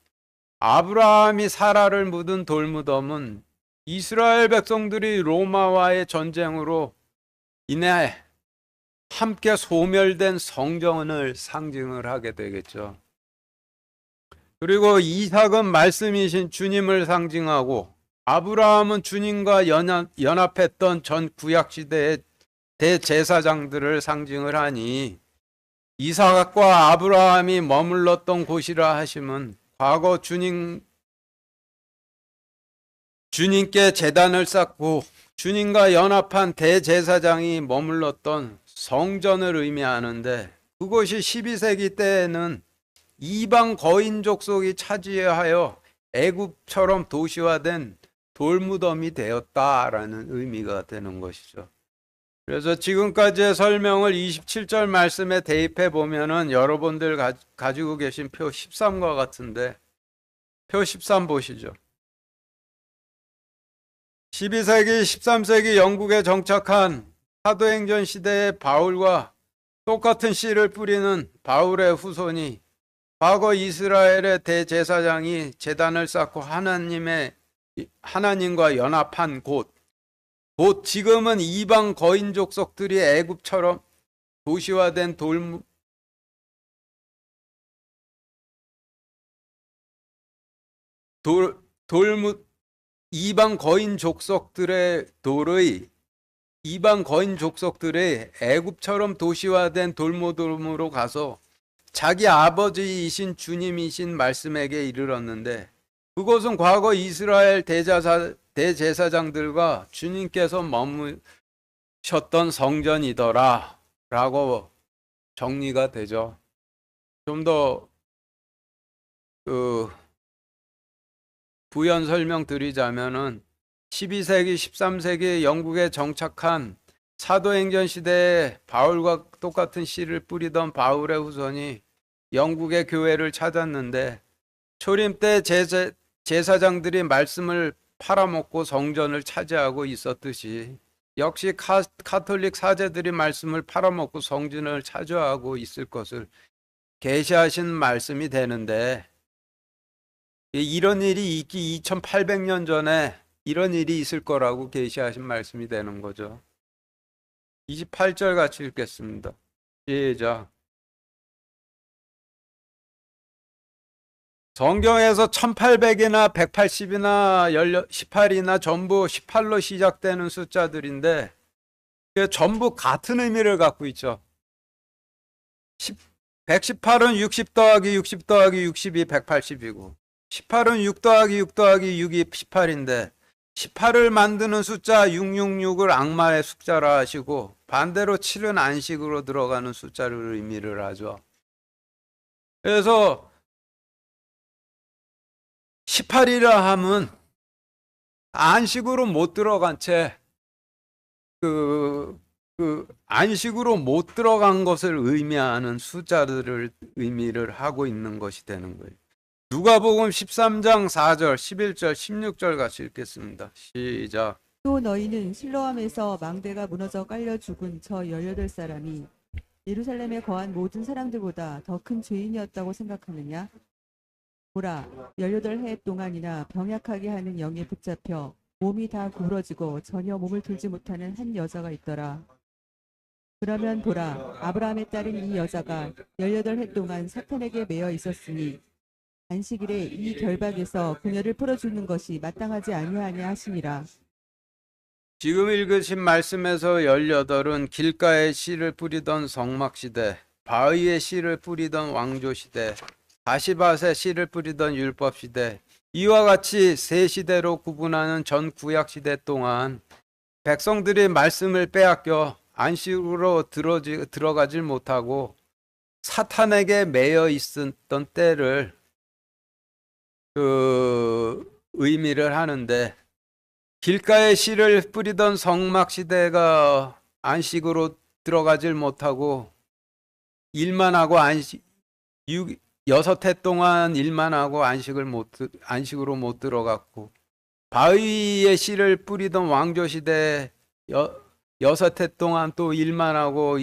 아브라함이 사라를 묻은 돌무덤은 이스라엘 백성들이 로마와의 전쟁으로 인해 함께 소멸된 성전을 상징을 하게 되겠죠. 그리고 이삭은 말씀이신 주님을 상징하고, 아브라함은 주님과 연합했던 전 구약시대의 대제사장들을 상징을 하니, 이삭과 아브라함이 머물렀던 곳이라 하시면 과거 주님께 제단을 쌓고 주님과 연합한 대제사장이 머물렀던 성전을 의미하는데, 그것이 12세기 때에는 이방 거인족 속이 차지하여 애굽처럼 도시화된 돌무덤이 되었다라는 의미가 되는 것이죠. 그래서 지금까지의 설명을 27절 말씀에 대입해 보면은 여러분들 가지고 계신 표 13과 같은데, 표 13 보시죠. 12세기, 13세기 영국에 정착한 사도행전 시대의 바울과 똑같은 씨를 뿌리는 바울의 후손이 과거 이스라엘의 대제사장이 제단을 쌓고 하나님과 연합한 곳, 지금은 이방 거인족 속들이 애굽처럼 도시화된 이방 거인 족속들의 애굽처럼 도시화된 돌무덤으로 가서 자기 아버지이신 주님이신 말씀에게 이르렀는데, 그것은 과거 이스라엘 대제사장들과 주님께서 머무셨던 성전이더라 라고 정리가 되죠. 좀 더 부연 설명드리자면은 12세기, 13세기 영국에 정착한 사도행전 시대에 바울과 똑같은 씨를 뿌리던 바울의 후손이 영국의 교회를 찾았는데, 초림 때 제사장들이 말씀을 팔아먹고 성전을 차지하고 있었듯이 역시 카톨릭 사제들이 말씀을 팔아먹고 성전을 차지하고 있을 것을 계시하신 말씀이 되는데, 이런 일이 있기 2800년 전에 이런 일이 있을 거라고 계시하신 말씀이 되는 거죠. 28절 같이 읽겠습니다. 시작. 성경에서 1800이나 180이나 18이나 전부 18로 시작되는 숫자들인데 전부 같은 의미를 갖고 있죠. 118은 60 더하기 60 더하기 60이 180이고 18은 6 더하기 6 더하기 6이 18인데 18을 만드는 숫자 666을 악마의 숫자라 하시고 반대로 7은 안식으로 들어가는 숫자를 의미를 하죠. 그래서 18이라 함은 안식으로 못 들어간 채 안식으로 못 들어간 것을 의미하는 숫자들을 의미를 하고 있는 것이 되는 거예요. 누가복음 13장 4절, 11절, 16절 같이 읽겠습니다. 시작. 또 너희는 실로암에서 망대가 무너져 깔려 죽은 저 18사람이 예루살렘에 거한 모든 사람들보다 더 큰 죄인이었다고 생각하느냐? 보라, 18해 동안이나 병약하게 하는 영에 붙잡혀 몸이 다 구부러지고 전혀 몸을 들지 못하는 한 여자가 있더라. 그러면 보라, 아브라함의 딸인 이 여자가 18해 동안 사탄에게 매여 있었으니 안식일에 이 결박에서 그녀를 풀어주는 것이 마땅하지 아니하냐 하시니라. 지금 읽으신 말씀에서 18은 길가에 씨를 뿌리던 성막시대, 바위에 씨를 뿌리던 왕조시대, 다시밭에 씨를 뿌리던 율법시대, 이와 같이 세 시대로 구분하는 전 구약시대 동안 백성들이 말씀을 빼앗겨 안식으로 들어가질 못하고 사탄에게 매여 있었던 때를 의미를 하는데, 길가에 씨를 뿌리던 성막 시대가 안식으로 들어가질 못하고 일만 하고 여섯 해 동안 일만 하고 안식으로 못 들어갔고, 바위에 씨를 뿌리던 왕조 시대 여섯 해 동안 또 일만 하고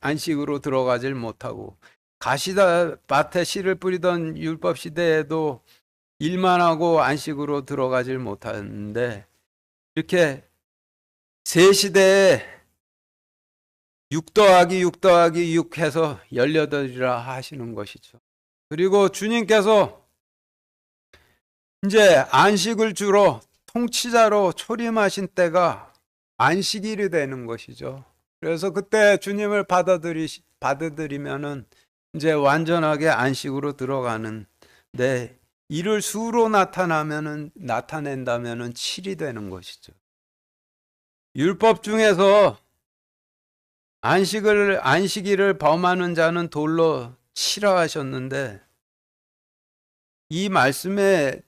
안식으로 들어가질 못하고, 가시밭에 씨를 뿌리던 율법 시대에도 일만 하고 안식으로 들어가질 못하는데, 이렇게 세 시대에 6 더하기 6 더하기 6 해서 18이라 하시는 것이죠. 그리고 주님께서 이제 안식을 주로 통치자로 초림하신 때가 안식일이 되는 것이죠. 그래서 그때 주님을 받아들이면은 이제 완전하게 안식으로 들어가는데, 이를 수로 나타낸다면은 7이 되는 것이죠. 율법 중에서 안식일을 범하는 자는 돌로 치라 하셨는데, 이 말씀의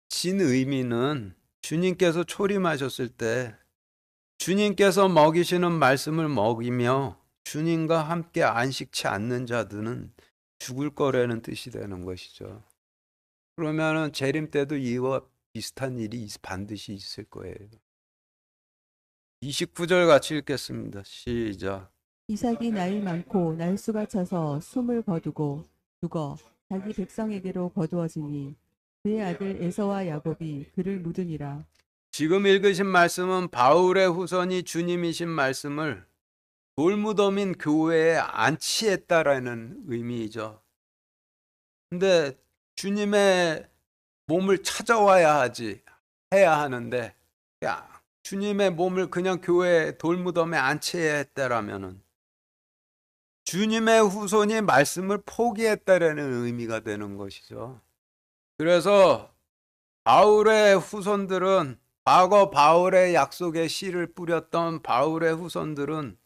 진 의미는 주님께서 초림하셨을 때 주님께서 먹이시는 말씀을 먹이며 주님과 함께 안식치 않는 자들은 죽을 거라는 뜻이 되는 것이죠. 그러면은 재림 때도 이와 비슷한 일이 반드시 있을 거예요. 29절 같이 읽겠습니다. 시작. 이삭이 나이 많고 날수가 차서 숨을 거두고 죽어 자기 백성에게로 거두어지니 그의 아들 에서와 야곱이 그를 묻으니라. 지금 읽으신 말씀은 바울의 후손이 주님이신 말씀을 돌무덤인 교회에 안치했다라는 의미이죠. 근데 주님의 몸을 찾아와야 해야 하는데, 주님의 몸을 그냥 교회 돌무덤에 안치해야 했다라면은 주님의 후손이 말씀을 포기했다라는 의미가 되는 것이죠. 그래서 바울의 후손들은, 과거 바울의 약속에 씨를 뿌렸던 바울의 후손들은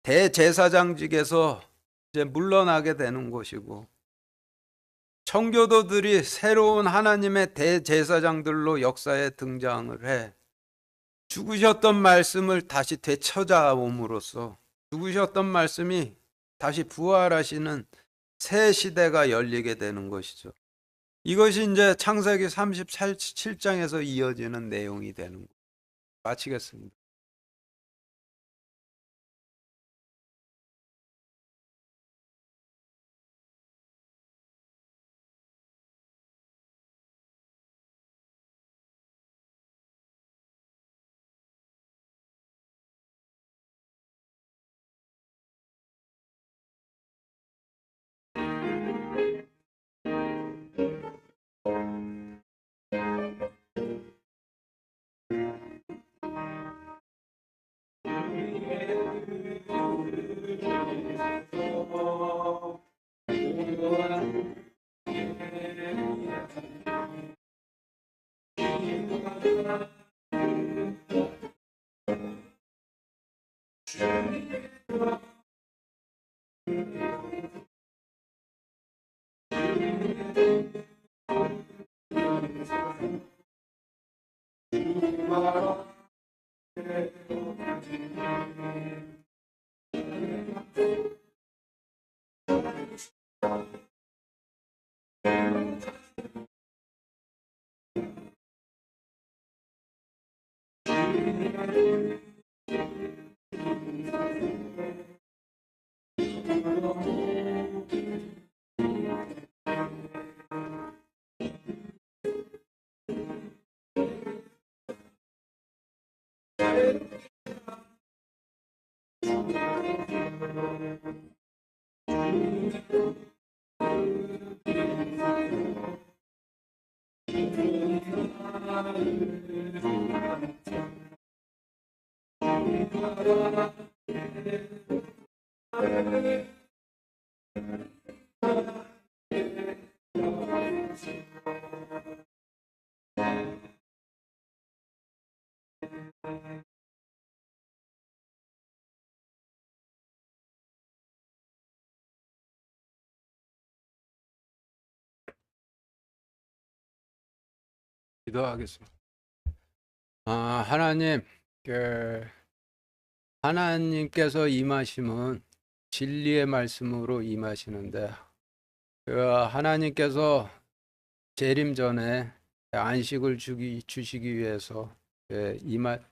대제사장직에서 이제 물러나게 되는 것이고, 청교도들이 새로운 하나님의 대제사장들로 역사에 등장을 해 죽으셨던 말씀을 다시 되찾아옴으로써 죽으셨던 말씀이 다시 부활하시는 새 시대가 열리게 되는 것이죠. 이것이 이제 창세기 37장에서 이어지는 내용이 되는 것. 마치겠습니다. 기도하겠습니다. 하나님, 그 하나님께서 임하심은 진리의 말씀으로 임하시는데, 그 하나님께서 재림 전에 안식을 주시기 위해서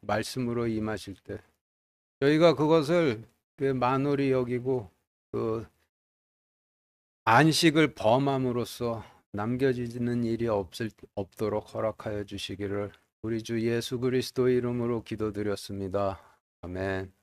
말씀으로 임하실 때, 저희가 그것을 만홀히 여기고 그 안식을 범함으로써 남겨지는 일이 없도록 허락하여 주시기를 우리 주 예수 그리스도 이름으로 기도드렸습니다. 아멘.